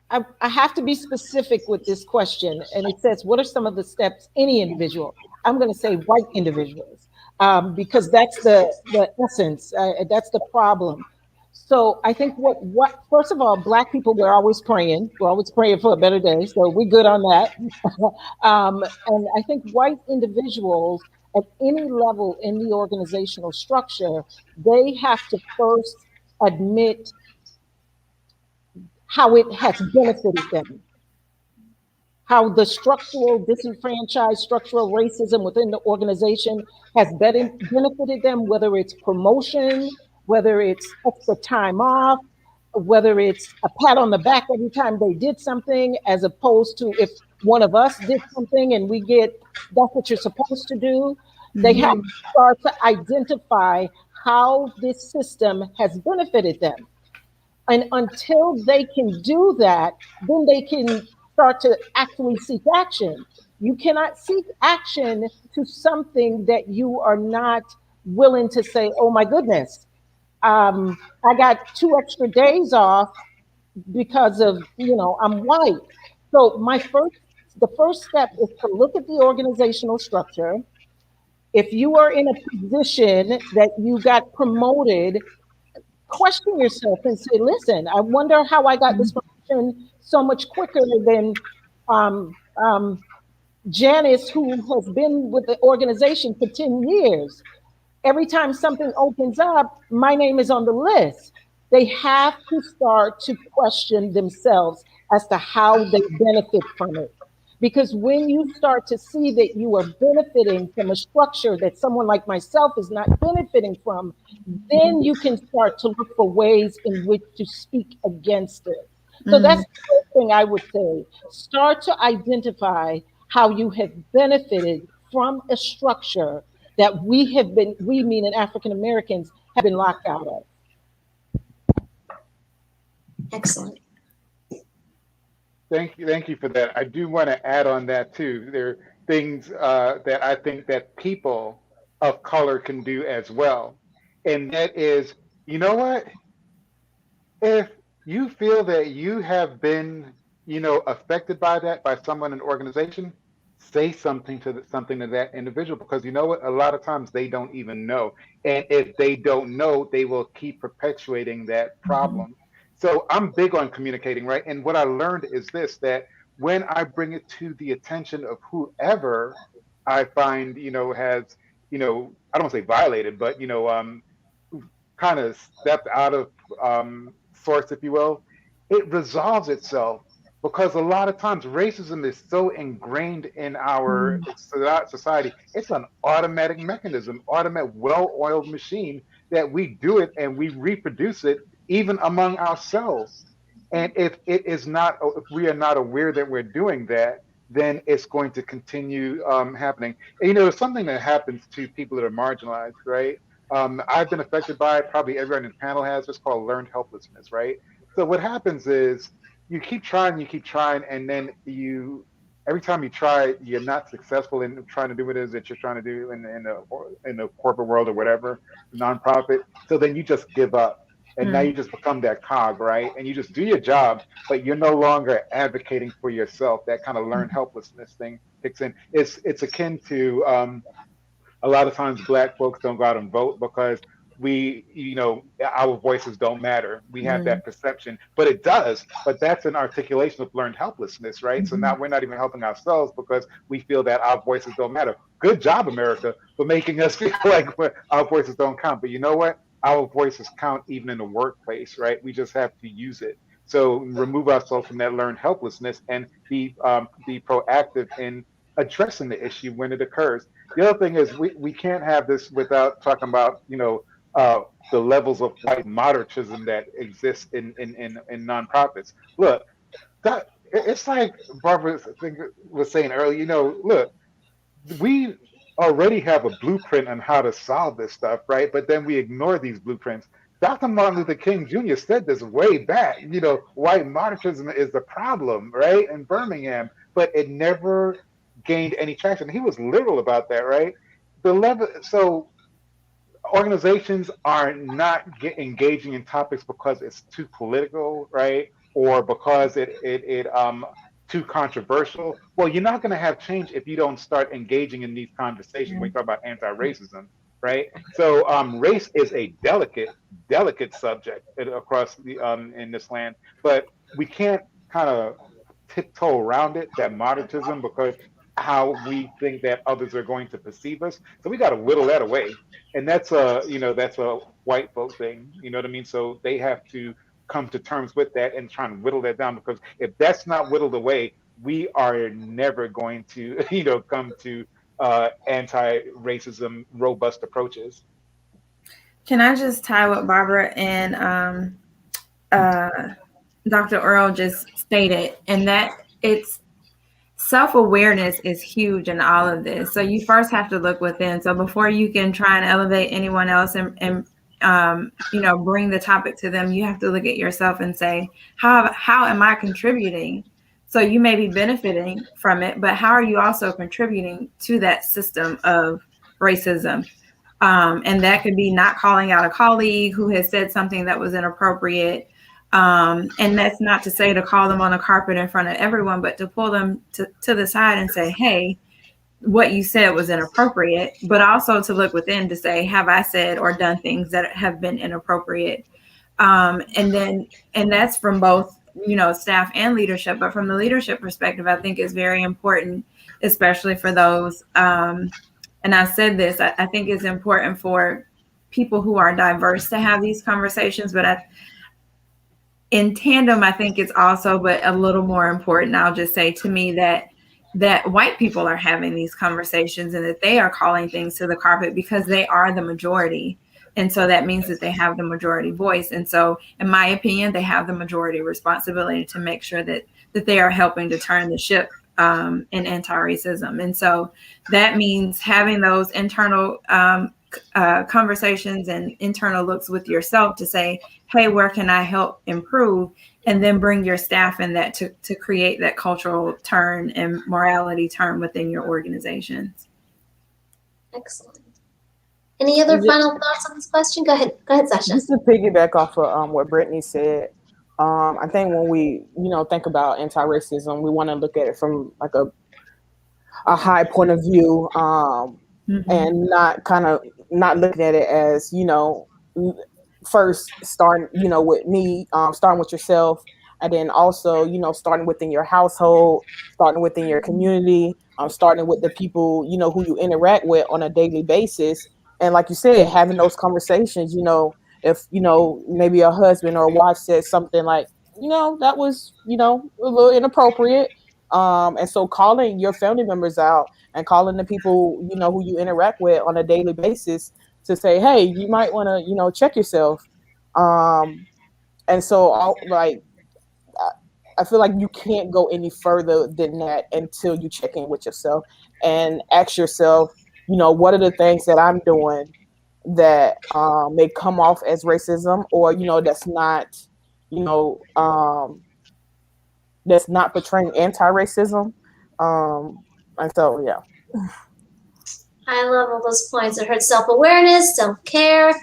I have to be specific with this question. And it says, what are some of the steps any individual, I'm going to say white individuals, because that's the essence, that's the problem. So I think what first of all, Black people, we're always praying for a better day. So we're good on that. And I think white individuals at any level in the organizational structure, they have to first admit how it has benefited them, how the structural disenfranchised, structural racism within the organization has benefited them, whether it's promotion, whether it's extra time off, whether it's a pat on the back every time they did something, as opposed to if one of us did something and we get, that's what you're supposed to do. They have to start to identify how this system has benefited them. And until they can do that, then they can start to actually seek action. You cannot seek action to something that you are not willing to say, oh my goodness, I got 2 extra days off because of, I'm white. So the first step is to look at the organizational structure. If you are in a position that you got promoted, question yourself and say, listen, I wonder how I got this promotion so much quicker than Janice, who has been with the organization for 10 years. Every time something opens up, my name is on the list. They have to start to question themselves as to how they benefit from it. Because when you start to see that you are benefiting from a structure that someone like myself is not benefiting from, then you can start to look for ways in which to speak against it. So that's the first thing I would say. Start to identify how you have benefited from a structure that we meaning African Americans, have been locked out of. Excellent. Thank you for that. I do want to add on that too. There are things that I think that people of color can do as well. And that is, you know what? If you feel that you have been, affected by that, by someone in an organization, say something to that individual, because you know what? A lot of times they don't even know. And if they don't know, they will keep perpetuating that problem. So I'm big on communicating, right? And what I learned is this, that when I bring it to the attention of whoever I find, has, I don't want to say violated, but, kind of stepped out of sorts, if you will, it resolves itself, because a lot of times racism is so ingrained in our society. It's an automatic mechanism, well-oiled machine, that we do it and we reproduce it even among ourselves. And if we are not aware that we're doing that, then it's going to continue happening. And, it's something that happens to people that are marginalized, right? I've been affected by it. Probably everyone in the panel has. It's called learned helplessness, right? So what happens is you keep trying, and then every time you try, you're not successful in trying to do what it is that you're trying to do in the corporate world or whatever, nonprofit. So then you just give up. And now you just become that cog, right? And you just do your job, but you're no longer advocating for yourself. That kind of learned helplessness thing kicks in. It's akin to a lot of times Black folks don't go out and vote because our voices don't matter. We have that perception, but it does. But that's an articulation of learned helplessness, right? So now we're not even helping ourselves because we feel that our voices don't matter. Good job, America, for making us feel like our voices don't count. But you know what? Our voices count even in the workplace, right? We just have to use it. So remove ourselves from that learned helplessness and be proactive in addressing the issue when it occurs. The other thing is we can't have this without talking about the levels of white moderatism that exists in nonprofits. Look, it's like Barbara was saying earlier. Look, we already have a blueprint on how to solve this stuff, right? But then we ignore these blueprints. Dr. Martin Luther King Jr. said this way back. White moderatism is the problem, right, in Birmingham, but it never gained any traction. He was literal about that, right? So organizations are not engaging in topics because it's too political, right, or because it too controversial. Well, you're not going to have change if you don't start engaging in these conversations when you talk about anti-racism, right? So race is a delicate subject across the in this land, but we can't kind of tiptoe around it, that moderatism, because how we think that others are going to perceive us. So we got to whittle that away, and that's a white folk thing. You know what I mean? So they have to come to terms with that and try and whittle that down, because if that's not whittled away, we are never going to come to anti-racism robust approaches. Can I just tie what Barbara and Dr. Earl just stated, and that it's self-awareness is huge in all of this. So you first have to look within. So before you can try and elevate anyone else and bring the topic to them, you have to look at yourself and say, how am I contributing? So you may be benefiting from it, but how are you also contributing to that system of racism? And that could be not calling out a colleague who has said something that was inappropriate. And that's not to say to call them on the carpet in front of everyone, but to pull them to the side and say, hey, what you said was inappropriate, but also to look within to say, have I said or done things that have been inappropriate? And that's from both, staff and leadership. But from the leadership perspective, I think is very important, especially for those. And I said this, I think it's important for people who are diverse to have these conversations, but in tandem, I think it's also, but a little more important, I'll just say to me that white people are having these conversations and that they are calling things to the carpet because they are the majority. And so that means that they have the majority voice. And so in my opinion, they have the majority responsibility to make sure that they are helping to turn the ship in anti-racism. And so that means having those internal conversations and internal looks with yourself to say, hey, where can I help improve? And then bring your staff in that to create that cultural turn and morality turn within your organizations. Excellent. Any other final thoughts on this question? Go ahead, Sasha. Just to piggyback off of what Brittany said, I think when we, think about anti-racism, we want to look at it from like a high point of view, and not looking at it as, first starting, with me, starting with yourself, and then also, starting within your household, starting within your community, starting with the people, who you interact with on a daily basis. And like you said, having those conversations, if, maybe a husband or a wife says something like, that was, a little inappropriate. And so calling your family members out and calling the people, who you interact with on a daily basis to say, hey, you might want to, check yourself. And so I feel like you can't go any further than that until you check in with yourself and ask yourself, what are the things that I'm doing that may come off as racism, or that's not portraying anti-racism. And so yeah. I love all those points. I heard self-awareness, self-care,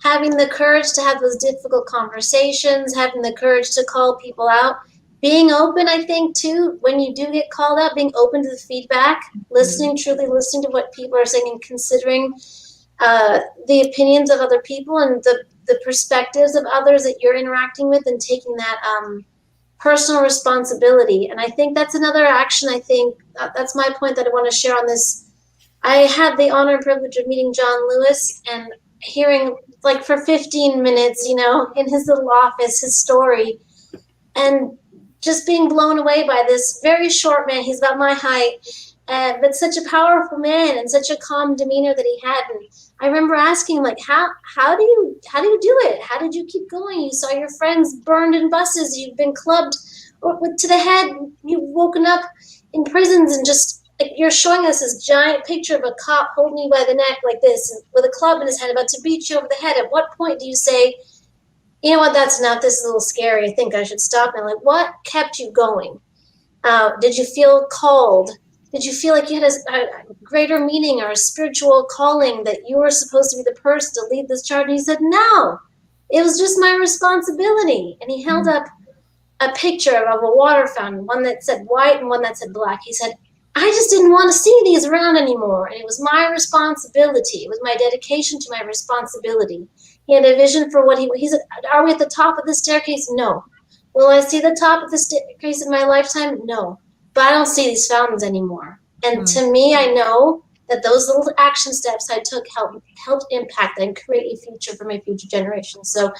having the courage to have those difficult conversations, having the courage to call people out, being open, I think, too, when you do get called out, being open to the feedback, listening, truly listening to what people are saying and considering the opinions of other people and the perspectives of others that you're interacting with, and taking that personal responsibility. And I think that's another action. I think that's my point that I want to share on this. I had the honor and privilege of meeting John Lewis and hearing, like, for 15 minutes, in his little office, his story, and just being blown away by this very short man. He's about my height, but such a powerful man and such a calm demeanor that he had. And I remember asking him, like, how do you do it? How did you keep going? You saw your friends burned in buses. You've been clubbed to the head. You've woken up in prisons, and just, like, you're showing us this giant picture of a cop holding you by the neck like this, with a club in his hand, about to beat you over the head. At what point do you say, you know what, that's enough, this is a little scary, I think I should stop now? Like, what kept you going? Did you feel called? Did you feel like you had a greater meaning or a spiritual calling that you were supposed to be the person to lead this charge? And he said, no, it was just my responsibility. And he held up a picture of a water fountain, one that said white and one that said black. He said, I just didn't want to see these around anymore. And it was my responsibility. It was my dedication to my responsibility. He had a vision for what he said, are we at the top of the staircase? No. Will I see the top of the staircase in my lifetime? No. But I don't see these fountains anymore. And to me, I know that those little action steps I took helped impact and create a future for my future generations. So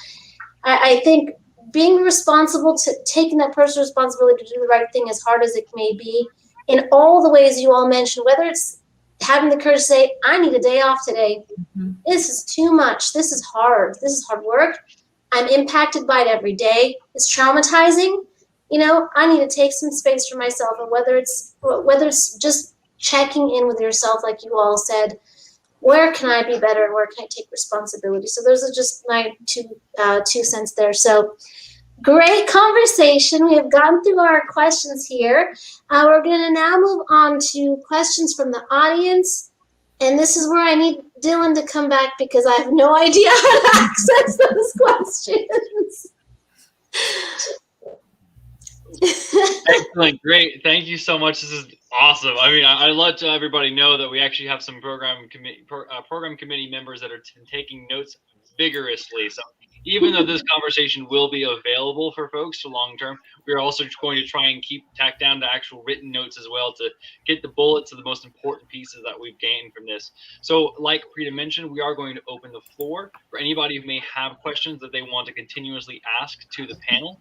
I think being responsible, to taking that personal responsibility to do the right thing, as hard as it may be, in all the ways you all mentioned, whether it's having the courage to say, I need a day off today. This is too much. This is hard. This is hard work. I'm impacted by it every day. It's traumatizing. I need to take some space for myself. And whether it's just checking in with yourself, like you all said, where can I be better and where can I take responsibility? So those are just my two cents there. So great conversation. We have gotten through our questions here. We're going to now move on to questions from the audience. And this is where I need Dylan to come back, because I have no idea how to access those questions. Excellent, great. Thank you so much. This is awesome. I mean, I let everybody know that we actually have some program committee members that are taking notes vigorously. So even though this conversation will be available for folks to long term, we're also going to try and tack down to actual written notes as well, to get the bullets of the most important pieces that we've gained from this. So like Prita mentioned, we are going to open the floor for anybody who may have questions that they want to continuously ask to the panel.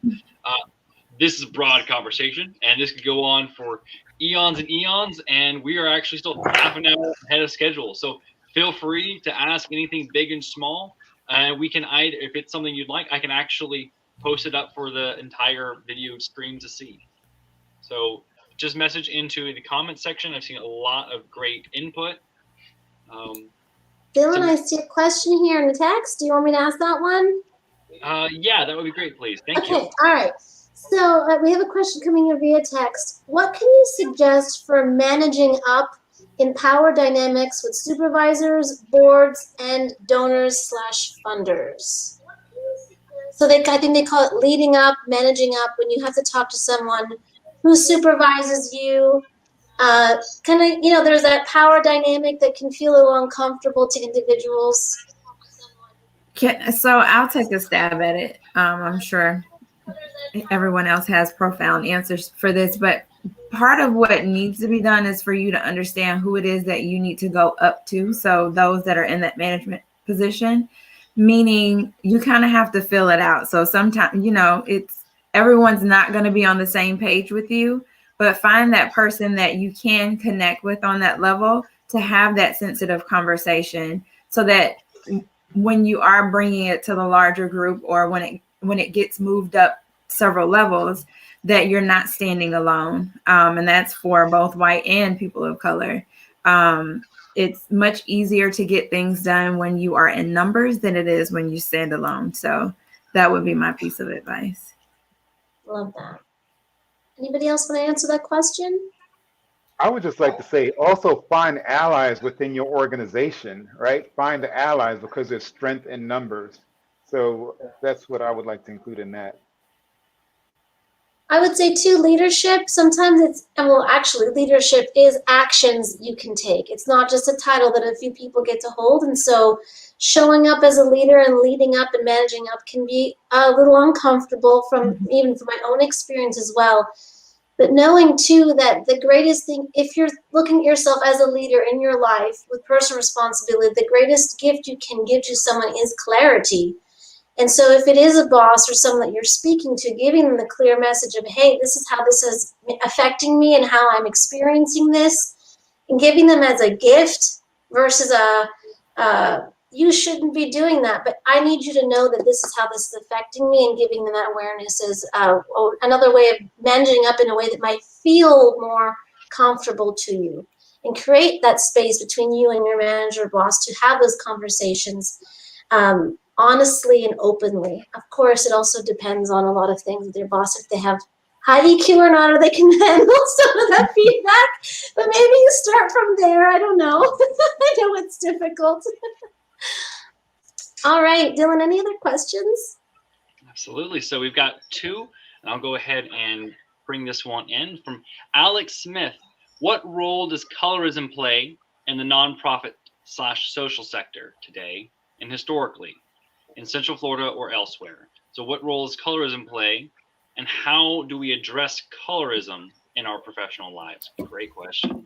This is a broad conversation, and this could go on for eons and eons, and we are actually still half an hour ahead of schedule. So feel free to ask anything big and small. We can, if it's something you'd like, I can actually post it up for the entire video stream to see. So just message into the comment section. I've seen a lot of great input. Dylan, I see a question here in the text. Do you want me to ask that one? Yeah, that would be great, please. Thank you. Okay, all right. So we have a question coming in via text. What can you suggest for managing up in power dynamics with supervisors, boards, and donors/funders? So I think they call it leading up, managing up, when you have to talk to someone who supervises you. There's that power dynamic that can feel a little uncomfortable to individuals. So I'll take a stab at it. I'm sure everyone else has profound answers for this, but part of what needs to be done is for you to understand who it is that you need to go up to. So those that are in that management position, meaning you kind of have to fill it out. So sometimes, everyone's not going to be on the same page with you, but find that person that you can connect with on that level to have that sensitive conversation, so that when you are bringing it to the larger group, or when when it gets moved up several levels, that you're not standing alone. And that's for both white and people of color. It's much easier to get things done when you are in numbers than it is when you stand alone. So that would be my piece of advice. Love that. Anybody else want to answer that question? I would just like to say, also find allies within your organization, right? Find the allies, because there's strength in numbers. So that's what I would like to include in that. I would say too, leadership, sometimes it's, well, actually leadership is actions you can take. It's not just a title that a few people get to hold. And so showing up as a leader and leading up and managing up can be a little uncomfortable even from my own experience as well. But knowing too that the greatest thing, if you're looking at yourself as a leader in your life with personal responsibility, the greatest gift you can give to someone is clarity. And so if it is a boss or someone that you're speaking to, giving them the clear message of, hey, this is how this is affecting me and how I'm experiencing this, and giving them as a gift versus you shouldn't be doing that, but I need you to know that this is how this is affecting me, and giving them that awareness is another way of managing up in a way that might feel more comfortable to you, and create that space between you and your manager or boss to have those conversations honestly and openly. Of course, it also depends on a lot of things with your boss, if they have high EQ or not, or they can handle some of that feedback. But maybe you start from there. I don't know. I know it's difficult. All right, Dylan, any other questions? Absolutely. So we've got two, and I'll go ahead and bring this one in from Alex Smith. What role does colorism play in the nonprofit/social sector today and historically in Central Florida or elsewhere? So what role does colorism play, and how do we address colorism in our professional lives? Great question.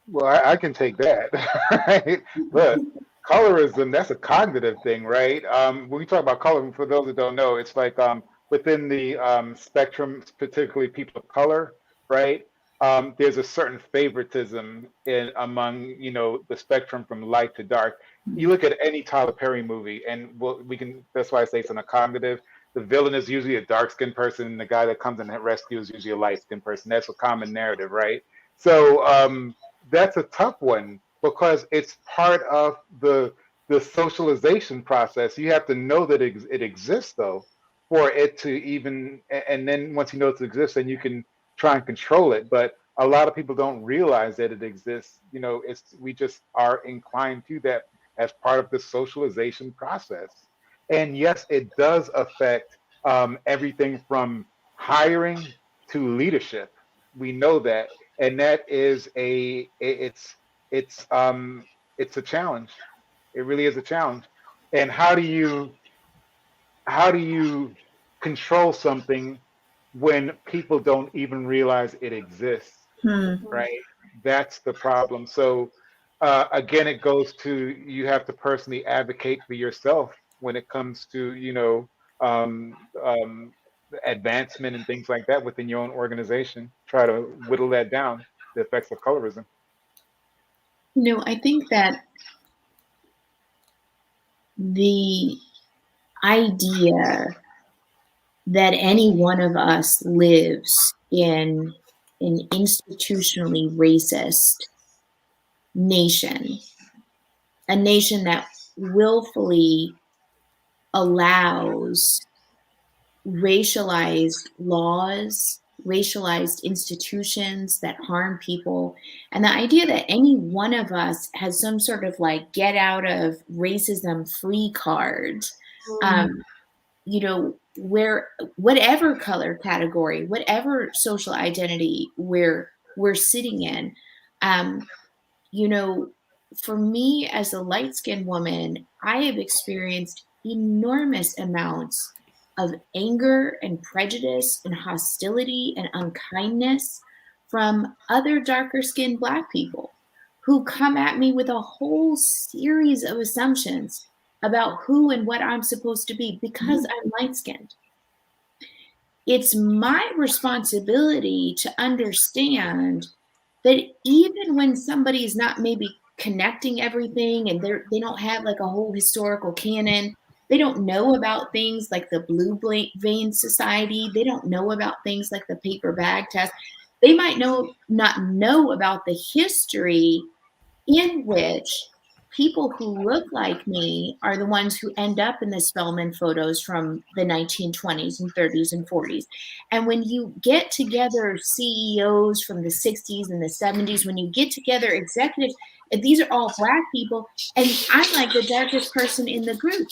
Well, I can take that. Right? Look, colorism, that's a cognitive thing, right? When we talk about colorism, for those that don't know, it's like within the spectrum, particularly people of color, right? There's a certain favoritism among, the spectrum from light to dark. You look at any Tyler Perry movie, and that's why I say it's on a cognitive. The villain is usually a dark-skinned person, and the guy that comes in and rescues is usually a light-skinned person. That's a common narrative, right? So that's a tough one, because it's part of the socialization process. You have to know that it exists, though, for it to even, and then once you know it exists, then you can try and control it. But a lot of people don't realize that it exists. We just are inclined to that as part of the socialization process. And yes, it does affect everything from hiring to leadership. We know that, and that is it's a challenge. It really is a challenge. And how do you control something when people don't even realize it exists? Right? That's the problem. So again, it goes to, you have to personally advocate for yourself when it comes to advancement and things like that within your own organization. Try to whittle that down, the effects of colorism. I think that the idea that any one of us lives in an institutionally racist nation, a nation that willfully allows racialized laws, racialized institutions that harm people, and the idea that any one of us has some sort of get out of racism free card, where whatever color category, whatever social identity we're sitting in, for me as a light-skinned woman, I have experienced enormous amounts of anger and prejudice and hostility and unkindness from other darker-skinned Black people who come at me with a whole series of assumptions about who and what I'm supposed to be because I'm light-skinned. It's my responsibility to understand that even when somebody's not maybe connecting everything and they don't have a whole historical canon, They don't know about things like the blue vein society. They don't know about things like the paper bag test. They might not know about the history in which people who look like me are the ones who end up in the Spelman photos from the 1920s and 30s and 40s. And when you get together CEOs from the 60s and the 70s, when you get together executives, and these are all Black people, and I'm like the darkest person in the group,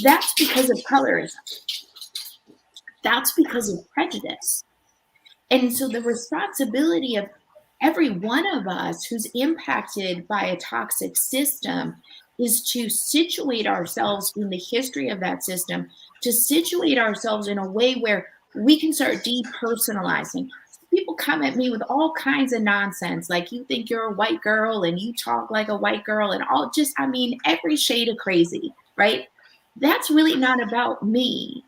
that's because of colorism. That's because of prejudice. And so the responsibility of every one of us who's impacted by a toxic system is to situate ourselves in the history of that system, to situate ourselves in a way where we can start depersonalizing. People come at me with all kinds of nonsense, like you think you're a white girl and you talk like a white girl and all just, I mean, every shade of crazy, right? That's really not about me.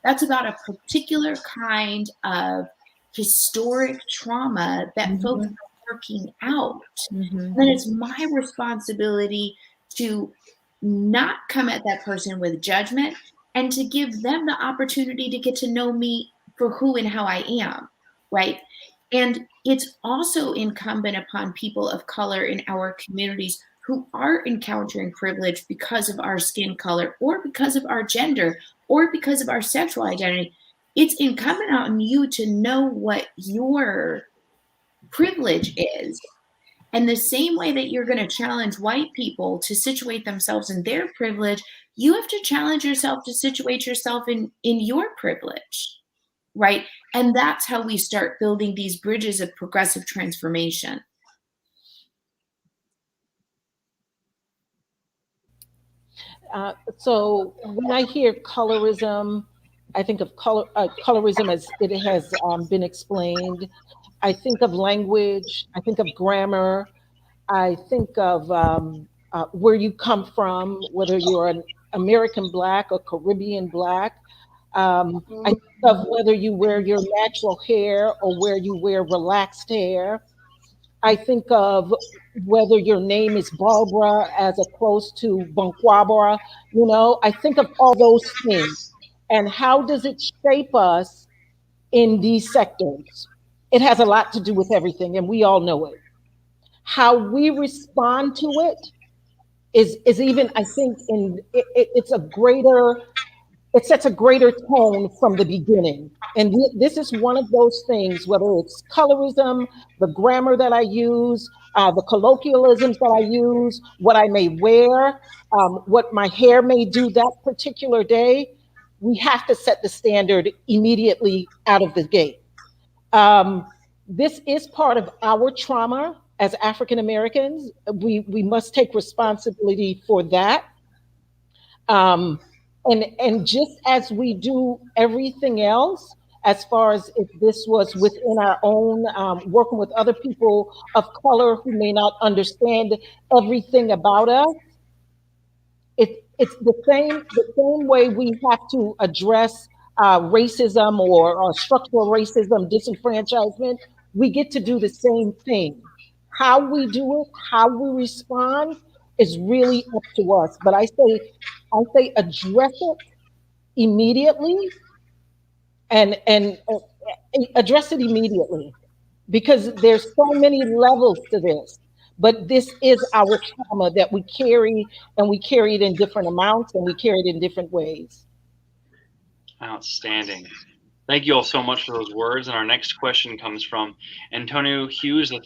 That's about a particular kind of historic trauma that folks are working out. And then it's my responsibility to not come at that person with judgment and to give them the opportunity to get to know me for who and how I am, right? And it's also incumbent upon people of color in our communities who are encountering privilege because of our skin color or because of our gender or because of our sexual identity. It's incumbent on you to know what your privilege is. And the same way that you're going to challenge white people to situate themselves in their privilege, you have to challenge yourself to situate yourself in your privilege, right? And that's how we start building these bridges of progressive transformation. So when I hear colorism, I think of colorism as it has been explained. I think of language. I think of grammar. I think of where you come from, whether you're an American Black or Caribbean Black. I think of whether you wear your natural hair or where you wear relaxed hair. I think of whether your name is Barbara as opposed to Bonquabara. You know, I think of all those things. And how does it shape us in these sectors? It has a lot to do with everything, and we all know it. How we respond to it is even, I think, it's a greater, it sets a greater tone from the beginning. And this is one of those things, whether it's colorism, the grammar that I use, the colloquialisms that I use, what I may wear, what my hair may do that particular day. We have to set the standard immediately out of the gate. This is part of our trauma as African Americans. We must take responsibility for that. And just as we do everything else, as far as if this was within our own, working with other people of color who may not understand everything about us, it's the same way we have to address racism or structural racism, disenfranchisement. We get to do the same thing. How we do it, how we respond is really up to us. But I say address it immediately and address it immediately, because there's so many levels to this. But this is our trauma that we carry, and we carry it in different amounts, and we carry it in different ways. Outstanding. Thank you all so much for those words. And our next question comes from Antonio Hughes III.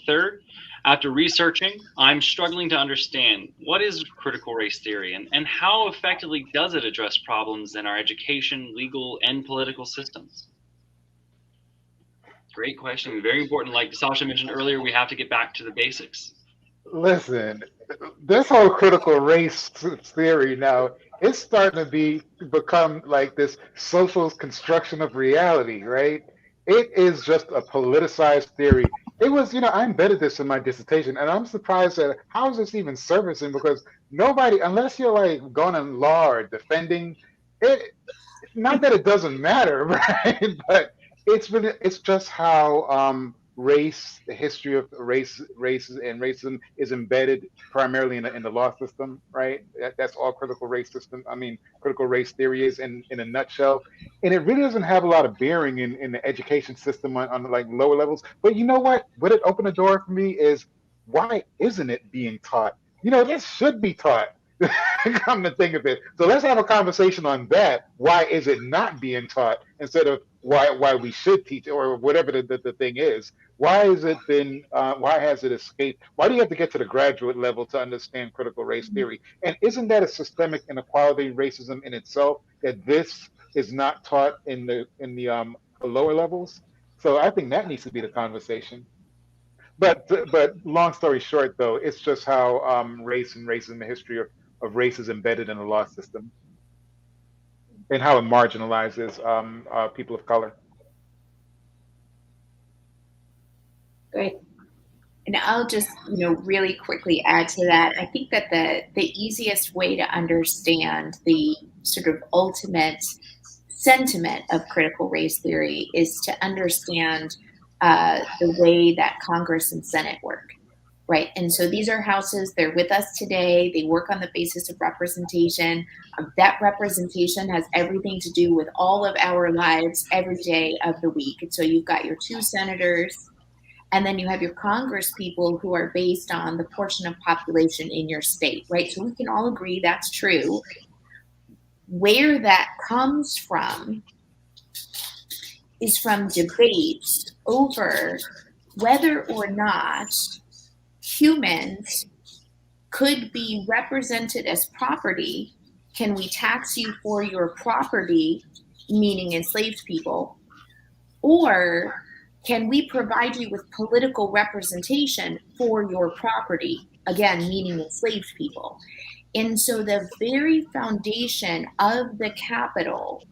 After researching, I'm struggling to understand what is critical race theory and how effectively does it address problems in our education, legal, and political systems? Great question. Very important. Like Sasha mentioned earlier, we have to get back to the basics. Listen, this whole critical race theory now, it's starting to become like this social construction of reality, right? It is just a politicized theory. It was, I embedded this in my dissertation, and I'm surprised at how is this even surfacing, because nobody, unless you're like going in law or defending it, not that it doesn't matter, right? But it's just how race, the history of races and racism is embedded primarily in the law system, right? That's all critical race system. I mean, critical race theory is in a nutshell. And it really doesn't have a lot of bearing in the education system on like lower levels. But you know what? What it opened the door for me is, why isn't it being taught? You know, this should be taught. Come to think of it. So let's have a conversation on that. Why is it not being taught instead of why we should teach it, or whatever the thing is? Why has it been? Why has it escaped? Why do you have to get to the graduate level to understand critical race theory? And isn't that a systemic inequality, racism in itself, that this is not taught in the lower levels? So I think that needs to be the conversation. But long story short, though, it's just how race and racism, the history of race is embedded in the law system, and how it marginalizes people of color. Great. And I'll just, really quickly add to that. I think that the easiest way to understand the sort of ultimate sentiment of critical race theory is to understand the way that Congress and Senate work, right? And so these are houses, they're with us today, they work on the basis of representation. That representation has everything to do with all of our lives every day of the week. And so you've got your 2 senators, and then you have your Congress people who are based on the portion of population in your state, right? So we can all agree that's true. Where that comes from is from debates over whether or not humans could be represented as property. Can we tax you for your property, meaning enslaved people? Or can we provide you with political representation for your property, again, meaning enslaved people? And so the very foundation of the Capitol,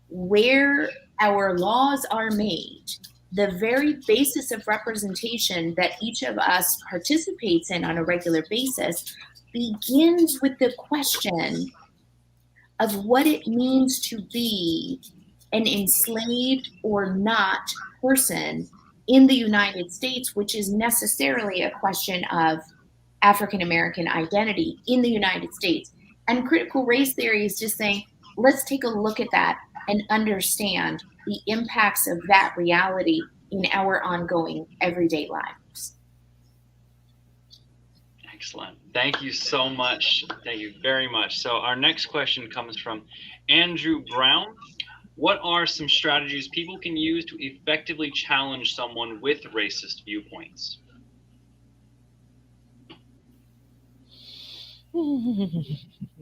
where our laws are made, the very basis of representation that each of us participates in on a regular basis, begins with the question of what it means to be an enslaved or not person in the United States, which is necessarily a question of African American identity in the United States. And critical race theory is just saying, let's take a look at that and understand the impacts of that reality in our ongoing everyday lives. Excellent. Thank you so much. Thank you very much. So our next question comes from Andrew Brown. What are some strategies people can use to effectively challenge someone with racist viewpoints?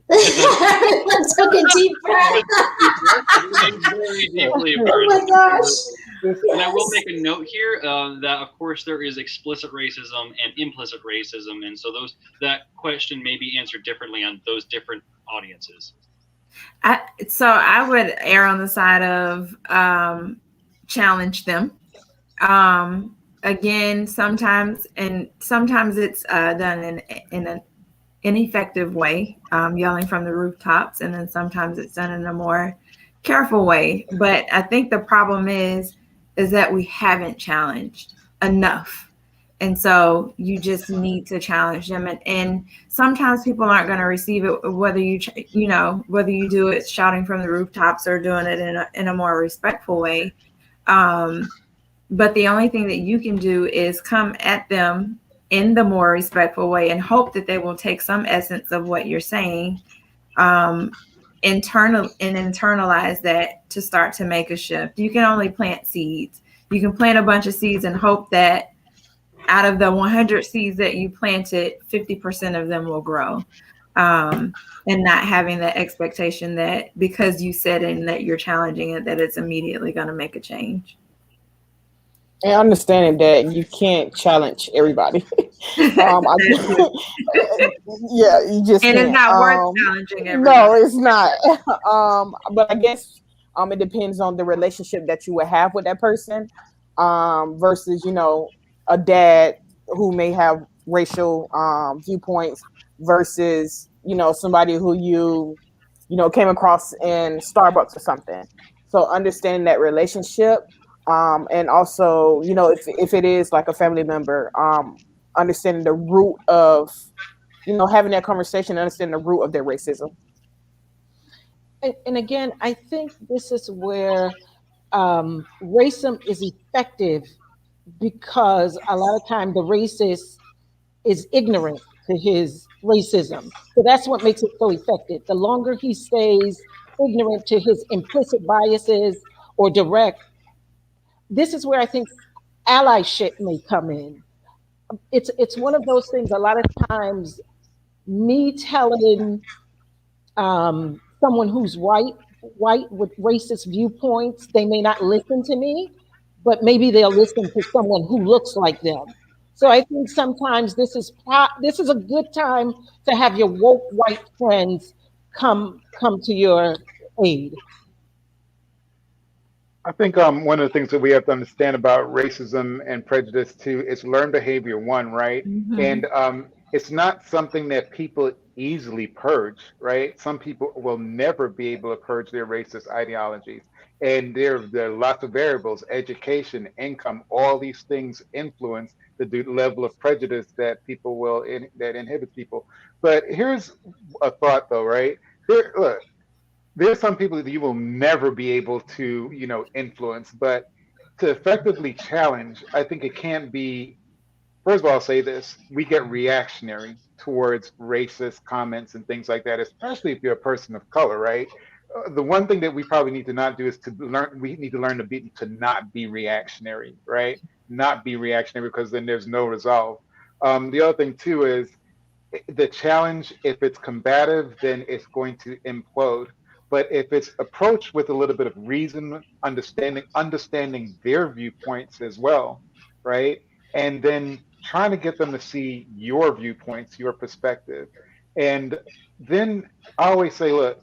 Let's take a deep breath. Very deeply Oh my gosh. And I will make a note here that, of course, there is explicit racism and implicit racism. And so that question may be answered differently on those different audiences. So I would err on the side of challenge them. Again, sometimes it's done in an ineffective way, yelling from the rooftops, and then sometimes it's done in a more careful way. But I think the problem is that we haven't challenged enough. And so you just need to challenge them. And sometimes people aren't going to receive it, whether you do it shouting from the rooftops or doing it in a more respectful way. But the only thing that you can do is come at them in the more respectful way and hope that they will take some essence of what you're saying, internalize that to start to make a shift. You can only plant seeds. You can plant a bunch of seeds and hope that out of the 100 seeds that you planted, 50% of them will grow. And not having that expectation that because you said it and that you're challenging it, that it's immediately going to make a change. And understanding that you can't challenge everybody. Yeah, you just and can't. It's not worth challenging everybody. No, it's not. But I guess it depends on the relationship that you would have with that person, versus a dad who may have racial viewpoints versus somebody who you came across in Starbucks or something. So understanding that relationship And also, you know, if it is like a family member, understanding the root of, you know, having that conversation, understanding the root of their racism. And again, I think this is where racism is effective, because a lot of time the racist is ignorant to his racism. So that's what makes it so effective. The longer he stays ignorant to his implicit biases or direct, this is where I think allyship may come in. It's one of those things. A lot of times, me telling someone who's white with racist viewpoints, they may not listen to me, but maybe they'll listen to someone who looks like them. So I think sometimes this is a good time to have your woke white friends come to your aid. I think one of the things that we have to understand about racism and prejudice too is learned behavior one, right? And it's not something that people easily purge, right? Some people will never be able to purge their racist ideologies. And there are lots of variables, education, income, all these things influence the level of prejudice that people that inhibits people. But here's a thought though, right? Look, there's some people that you will never be able to, you know, influence, but to effectively challenge, I think it can't be. First of all, I'll say this: we get reactionary towards racist comments and things like that, especially if you're a person of color, right? The one thing that we probably need to not do is to learn. We need to learn to not be reactionary, right? Not be reactionary, because then there's no resolve. The other thing too is the challenge. If it's combative, then it's going to implode. But if it's approached with a little bit of reason, understanding their viewpoints as well, right? And then trying to get them to see your viewpoints, your perspective. And then I always say, look,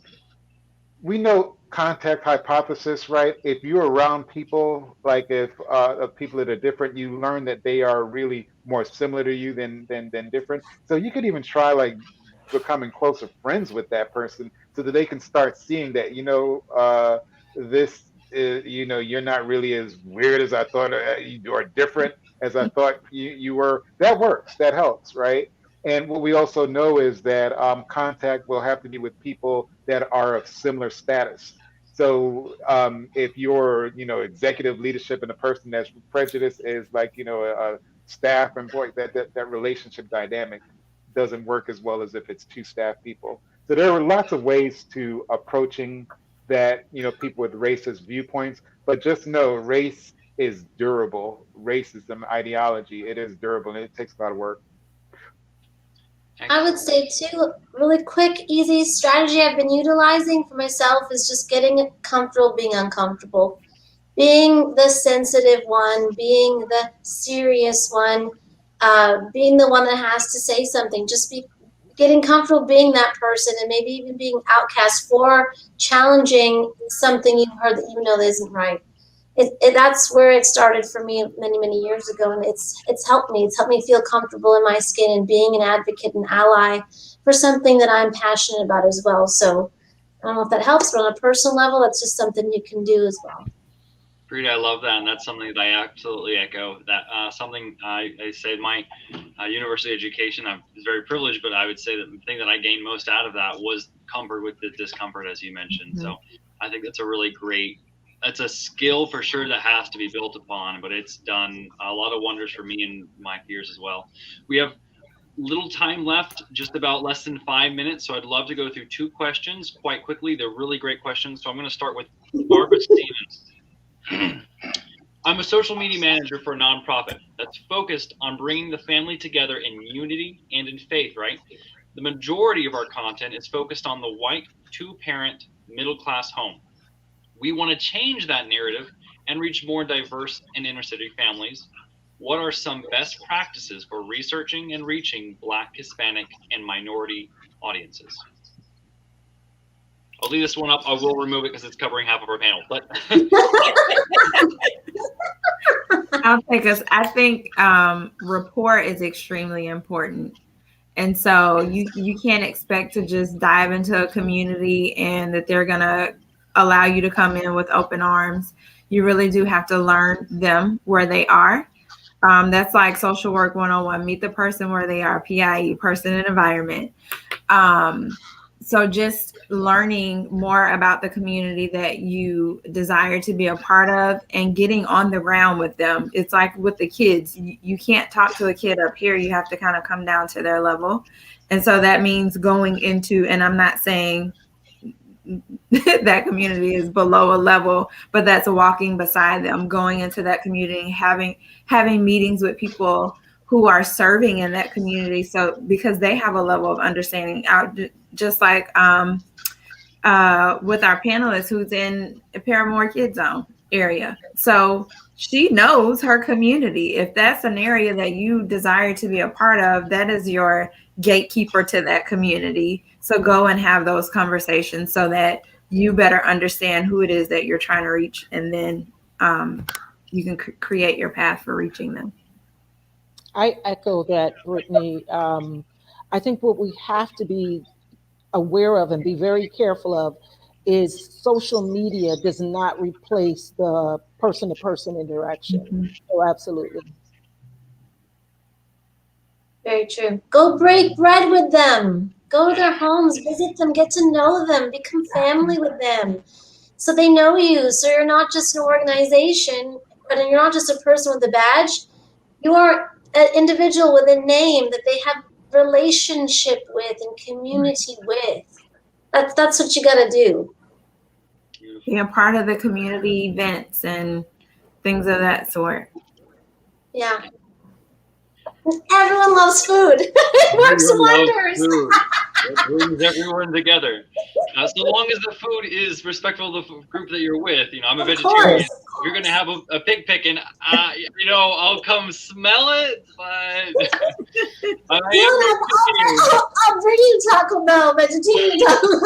we know contact hypothesis, right? If you're around people, like if of people that are different, you learn that they are really more similar to you than different. So you could even try like becoming closer friends with that person, so that they can start seeing that, you know, this is, you know, you're not really as weird as I thought, or different as I thought you were. That works. That helps, right? And what we also know is that contact will have to be with people that are of similar status. So if you're, you know, executive leadership and a person that's prejudiced is like, you know, a staff employee, that relationship dynamic doesn't work as well as if it's two staff people. So there are lots of ways to approaching that, you know, people with racist viewpoints, but just know race is durable. Racism ideology, it is durable, and it takes a lot of work. I would say too, really quick, easy strategy I've been utilizing for myself is just getting comfortable being uncomfortable. Being the sensitive one, being the serious one, being the one that has to say something. Just be getting comfortable being that person, and maybe even being outcast for challenging something you've heard that you know that isn't right. That's where it started for me many years ago, and it's helped me. It's helped me feel comfortable in my skin and being an advocate and ally for something that I'm passionate about as well. So I don't know if that helps, but on a personal level, that's just something you can do as well. Frida, I love that, and that's something that I absolutely echo. That something I said my university education, I was very privileged, but I would say that the thing that I gained most out of that was comfort with the discomfort, as you mentioned. So I think that's a really great. That's a skill for sure that has to be built upon, but it's done a lot of wonders for me and my peers as well. We have little time left, just about less than 5 minutes, so I'd love to go through 2 questions quite quickly. They're really great questions, so I'm going to start with Barbara Stevens. I'm a social media manager for a nonprofit that's focused on bringing the family together in unity and in faith, right? The majority of our content is focused on the white, 2-parent, middle-class home. We want to change that narrative and reach more diverse and inner-city families. What are some best practices for researching and reaching Black, Hispanic, and minority audiences? I'll leave this one up. I will remove it because it's covering half of our panel. But I'll take us. I think rapport is extremely important. And so you can't expect to just dive into a community and that they're going to allow you to come in with open arms. You really do have to learn them where they are. That's like social work 101, meet the person where they are, PIE, person and environment. So just learning more about the community that you desire to be a part of and getting on the ground with them. It's like with the kids, you can't talk to a kid up here. You have to kind of come down to their level. And so that means going into, and I'm not saying that community is below a level, but that's walking beside them, going into that community, having meetings with people who are serving in that community. So because they have a level of understanding, out just like with our panelist who's in a Paramore Kid Zone area. So she knows her community. If that's an area that you desire to be a part of, that is your gatekeeper to that community. So go and have those conversations so that you better understand who it is that you're trying to reach, and then you can create your path for reaching them. I echo that, Brittany. I think what we have to be aware of and be very careful of is social media does not replace the person-to-person interaction. Mm-hmm. So absolutely. Very true. Go break bread with them. Go to their homes, visit them, get to know them, become family with them. So they know you. So you're not just an organization, but you're not just a person with a badge. You're an individual with a name that they have relationship with and community with. That's what you got to do. Yeah, part of the community events and things of that sort. Yeah. Everyone loves food. It works wonders. It brings everyone together. So long as the food is respectful of the group that you're with. You know, I'm a vegetarian. If you're going to have a pig picking, you know, I'll come smell it, but I'll bring you Taco Bell, vegetarian Taco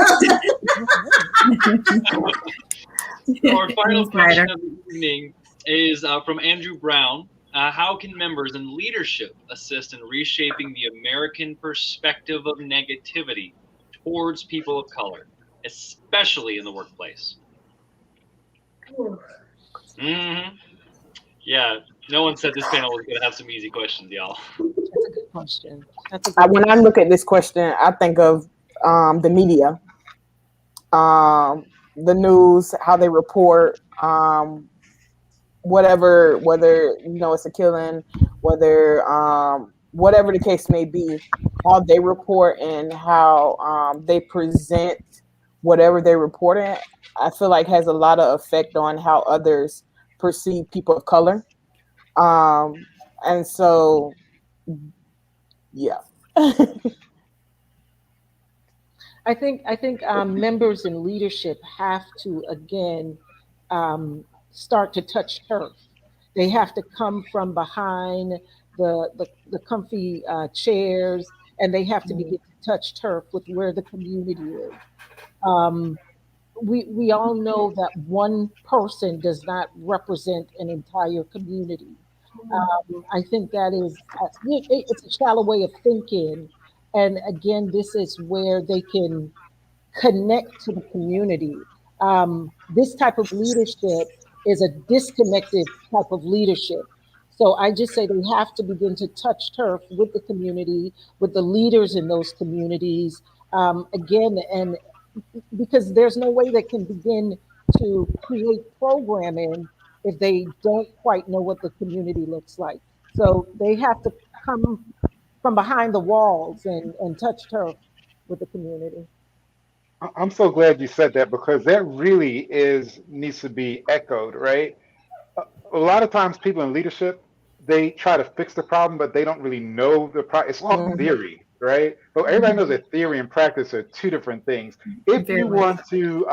Bell. Our final question of the evening is from Andrew Brown. How can members and leadership assist in reshaping the American perspective of negativity towards people of color, especially in the workplace? Mm-hmm. Yeah, no one said this panel was going to have some easy questions, y'all. That's a good question. When I look at this question, I think of the media, the news, how they report, whatever, whether you know it's a killing, whether whatever the case may be, how they report and how they present whatever they're reporting, I feel like has a lot of effect on how others perceive people of color. And so, yeah. I think members in leadership have to again start to touch turf. They have to come from behind the comfy chairs, and they have to begin to touch turf with where the community is. We all know that one person does not represent an entire community. I think that is it's a shallow way of thinking, and again, this is where they can connect to the community. This type of leadership is a disconnected type of leadership. So I just say they have to begin to touch turf with the community, with the leaders in those communities. Again, and because there's no way they can begin to create programming if they don't quite know what the community looks like. So they have to come from behind the walls and touch turf with the community. I'm so glad you said that, because that really needs to be echoed, right? A lot of times people in leadership, they try to fix the problem, but they don't really know the problem. It's all theory, right? But everybody knows that theory and practice are two different things. If you want to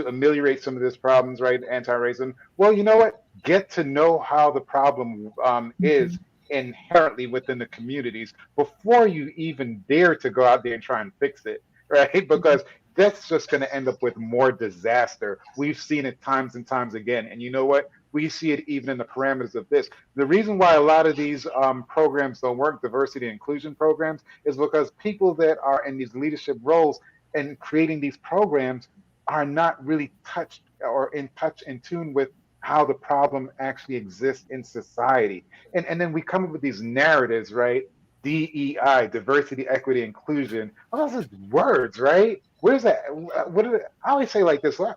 ameliorate some of these problems, right, anti-racism, well, you know what? Get to know how the problem is inherently within the communities before you even dare to go out there and try and fix it, right? Because that's just going to end up with more disaster. We've seen it times and times again. And you know what? We see it even in the parameters of this. The reason why a lot of these programs don't work, diversity and inclusion programs, is because people that are in these leadership roles and creating these programs are not really touched or in touch, in tune with how the problem actually exists in society. And then we come up with these narratives, right? DEI, diversity, equity, inclusion. All those words, right? Where's that? What did I always say like this? Why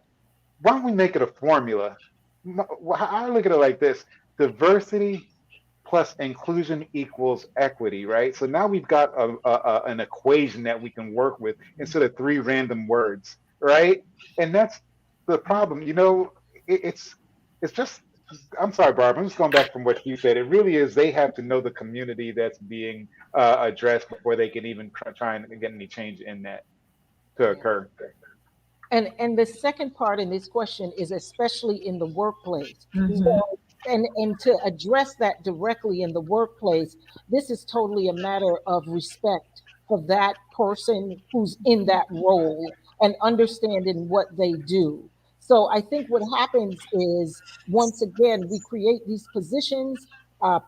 don't we make it a formula? I look at it like this: diversity plus inclusion equals equity, right? So now we've got an equation that we can work with instead of three random words, right? And that's the problem. It's just. I'm sorry, Barbara. I'm just going back from what you said. It really is. They have to know the community that's being addressed before they can even try and get any change in that to occur. And the second part in this question is especially in the workplace. Mhm. So, and to address that directly in the workplace, this is totally a matter of respect for that person who's in that role and understanding what they do. So I think what happens is, once again, we create these positions,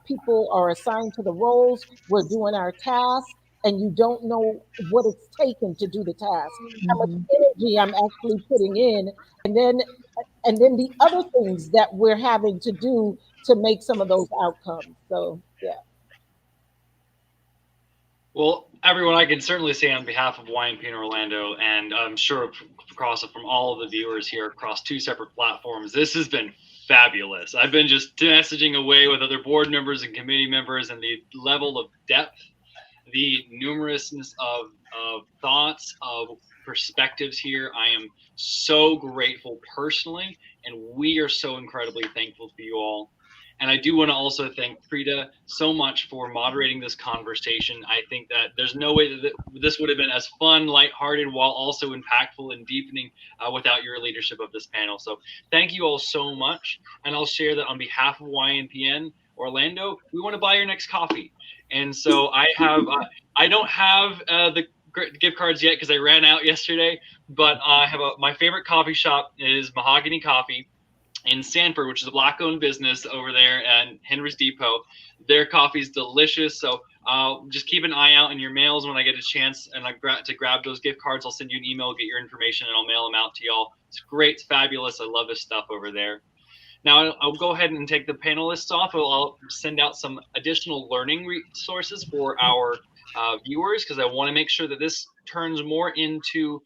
people are assigned to the roles, we're doing our tasks, and you don't know what it's taken to do the task, how much Mhm. energy I'm actually putting in, and then the other things that we're having to do to make some of those outcomes. So yeah. Well, everyone, I can certainly say on behalf of YNP in Orlando, and I'm sure across from all of the viewers here across two separate platforms, this has been fabulous. I've been just messaging away with other board members and committee members, and the level of depth, the numerousness of thoughts, of perspectives here. I am so grateful personally, and we are so incredibly thankful for you all. And I do want to also thank Frida so much for moderating this conversation. I think that there's no way that this would have been as fun, lighthearted, while also impactful and deepening without your leadership of this panel. So thank you all so much. And I'll share that on behalf of YNPN Orlando, we want to buy your next coffee. And so I don't have the gift cards yet because I ran out yesterday, but I have my favorite coffee shop is Mahogany Coffee in Sanford, which is a Black-owned business over there at Henry's Depot. Their coffee is delicious, so just keep an eye out in your mails when I get a chance and to grab those gift cards. I'll send you an email, get your information, and I'll mail them out to y'all. It's great, it's fabulous. I love this stuff over there. Now, I'll go ahead and take the panelists off. I'll send out some additional learning resources for our viewers because I want to make sure that this turns more into,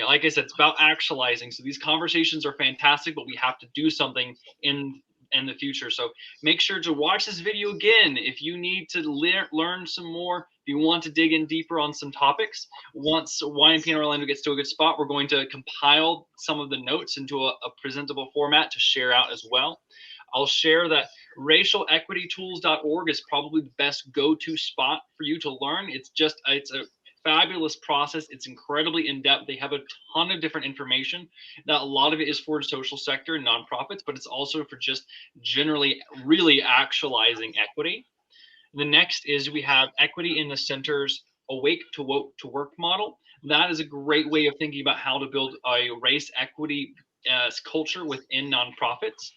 like I said, it's about actualizing. So these conversations are fantastic, but we have to do something in the future. So make sure to watch this video again if you need to learn some more. If you want to dig in deeper on some topics, once YNP in Orlando gets to a good spot, we're going to compile some of the notes into a presentable format to share out as well. I'll share that racialequitytools.org is probably the best go-to spot for you to learn. It's a fabulous process. It's incredibly in-depth. They have a ton of different information. Now, a lot of it is for the social sector and nonprofits, but it's also for just generally really actualizing equity. The next is we have Equity in the Center's Awake to Work model. That is a great way of thinking about how to build a race equity culture within nonprofits.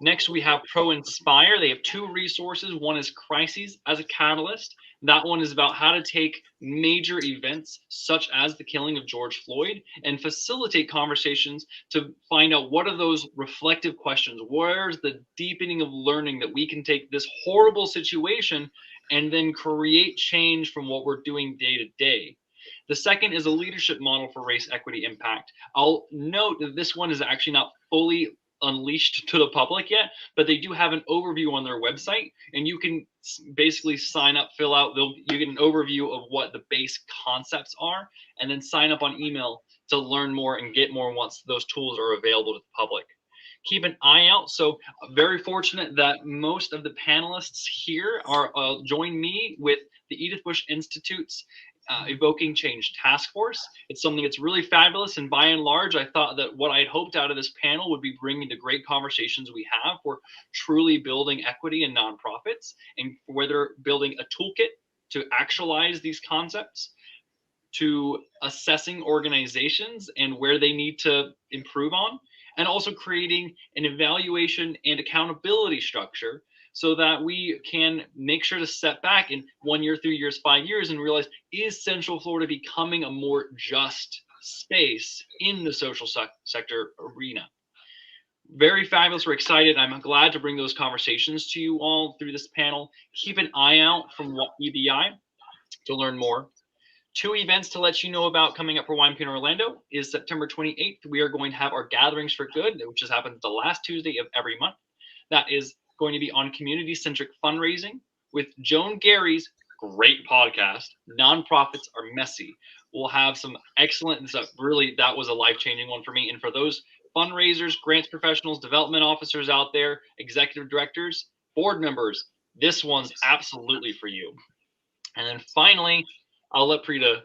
Next, we have Pro Inspire. They have two resources. One is Crises as a Catalyst. That one is about how to take major events such as the killing of George Floyd and facilitate conversations to find out what are those reflective questions. Where's the deepening of learning that we can take this horrible situation and then create change from what we're doing day to day. The second is a leadership model for race equity impact. I'll note that this one is actually not fully unleashed to the public yet, but they do have an overview on their website, and you can basically sign up, fill out, you get an overview of what the base concepts are, and then sign up on email to learn more and get more once those tools are available to the public. Keep an eye out. So very fortunate that most of the panelists here are join me with the Edith Bush Institute's Evoking Change Task Force. It's something that's really fabulous, and by and large, I thought that what I had hoped out of this panel would be bringing the great conversations we have for truly building equity in nonprofits, and whether building a toolkit to actualize these concepts, to assessing organizations and where they need to improve on, and also creating an evaluation and accountability structure so that we can make sure to step back in 1 year, 3 years, 5 years and realize, is Central Florida becoming a more just space in the social sector arena? very fabulous. We're excited. I'm glad to bring those conversations to you all through this panel. Keep an eye out from EBI to learn more. 2 events to let you know about coming up for YMP Orlando is September 28th. We are going to have our Gatherings for Good, which has happened the last Tuesday of every month. That is going to be on community-centric fundraising with Joan Gary's great podcast, Nonprofits Are Messy. We'll have some excellent stuff. Really, that was a life-changing one for me. And for those fundraisers, grants professionals, development officers out there, executive directors, board members, this one's absolutely for you. And then finally, I'll let Prita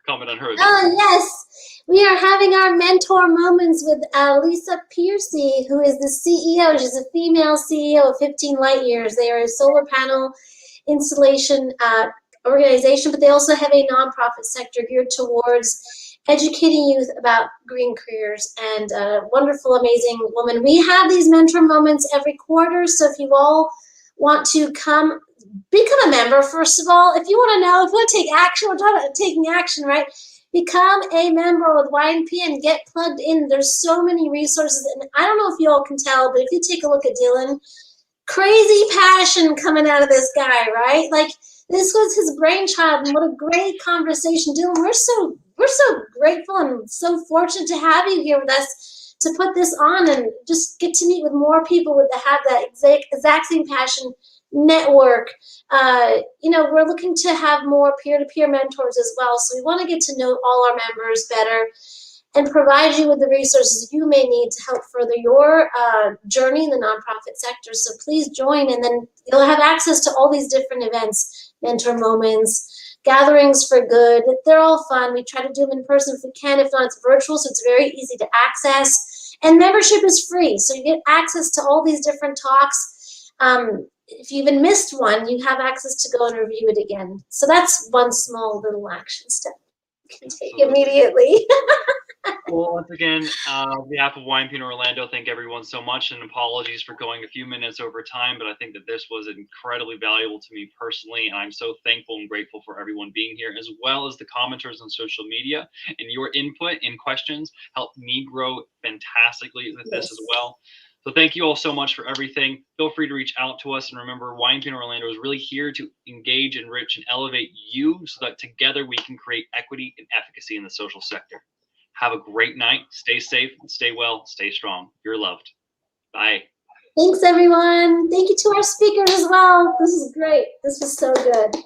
comment on her event. Oh, yes. We are having our mentor moments with Lisa Piercy, who is the CEO. She's a female CEO of 15 Light Years. They are a solar panel installation organization, but they also have a nonprofit sector geared towards educating youth about green careers, and a wonderful, amazing woman. We have these mentor moments every quarter, so if you all want to come, become a member, first of all. If you want to know, if you want to take action, we're talking about taking action, right? Become a member with YNP and get plugged in. There's so many resources, and I don't know if you all can tell, but if you take a look at Dylan, crazy passion coming out of this guy, right? Like, this was his brainchild, and what a great conversation. Dylan, we're so grateful and so fortunate to have you here with us to put this on and just get to meet with more people that have that exact same passion. Network. You know, we're looking to have more peer-to-peer mentors as well, so we want to get to know all our members better and provide you with the resources you may need to help further your journey in the nonprofit sector. So please join, and then you'll have access to all these different events, mentor moments, gatherings for good. They're all fun. We try to do them in person if we can. If not, it's virtual, so it's very easy to access. And membership is free, so you get access to all these different talks. If you even missed one, you have access to go and review it again. So that's one small little action step you can take immediately. Well, once again, on behalf of YMP in Orlando, thank everyone so much, and apologies for going a few minutes over time, but I think that this was incredibly valuable to me personally, and I'm so thankful and grateful for everyone being here, as well as the commenters on social media, and your input and questions helped me grow fantastically with this as well. So thank you all so much for everything. Feel free to reach out to us. And remember, YMP in Orlando is really here to engage, enrich, and elevate you so that together we can create equity and efficacy in the social sector. Have a great night. Stay safe, stay well, stay strong. You're loved. Bye. Thanks, everyone. Thank you to our speakers as well. This is great. This was so good.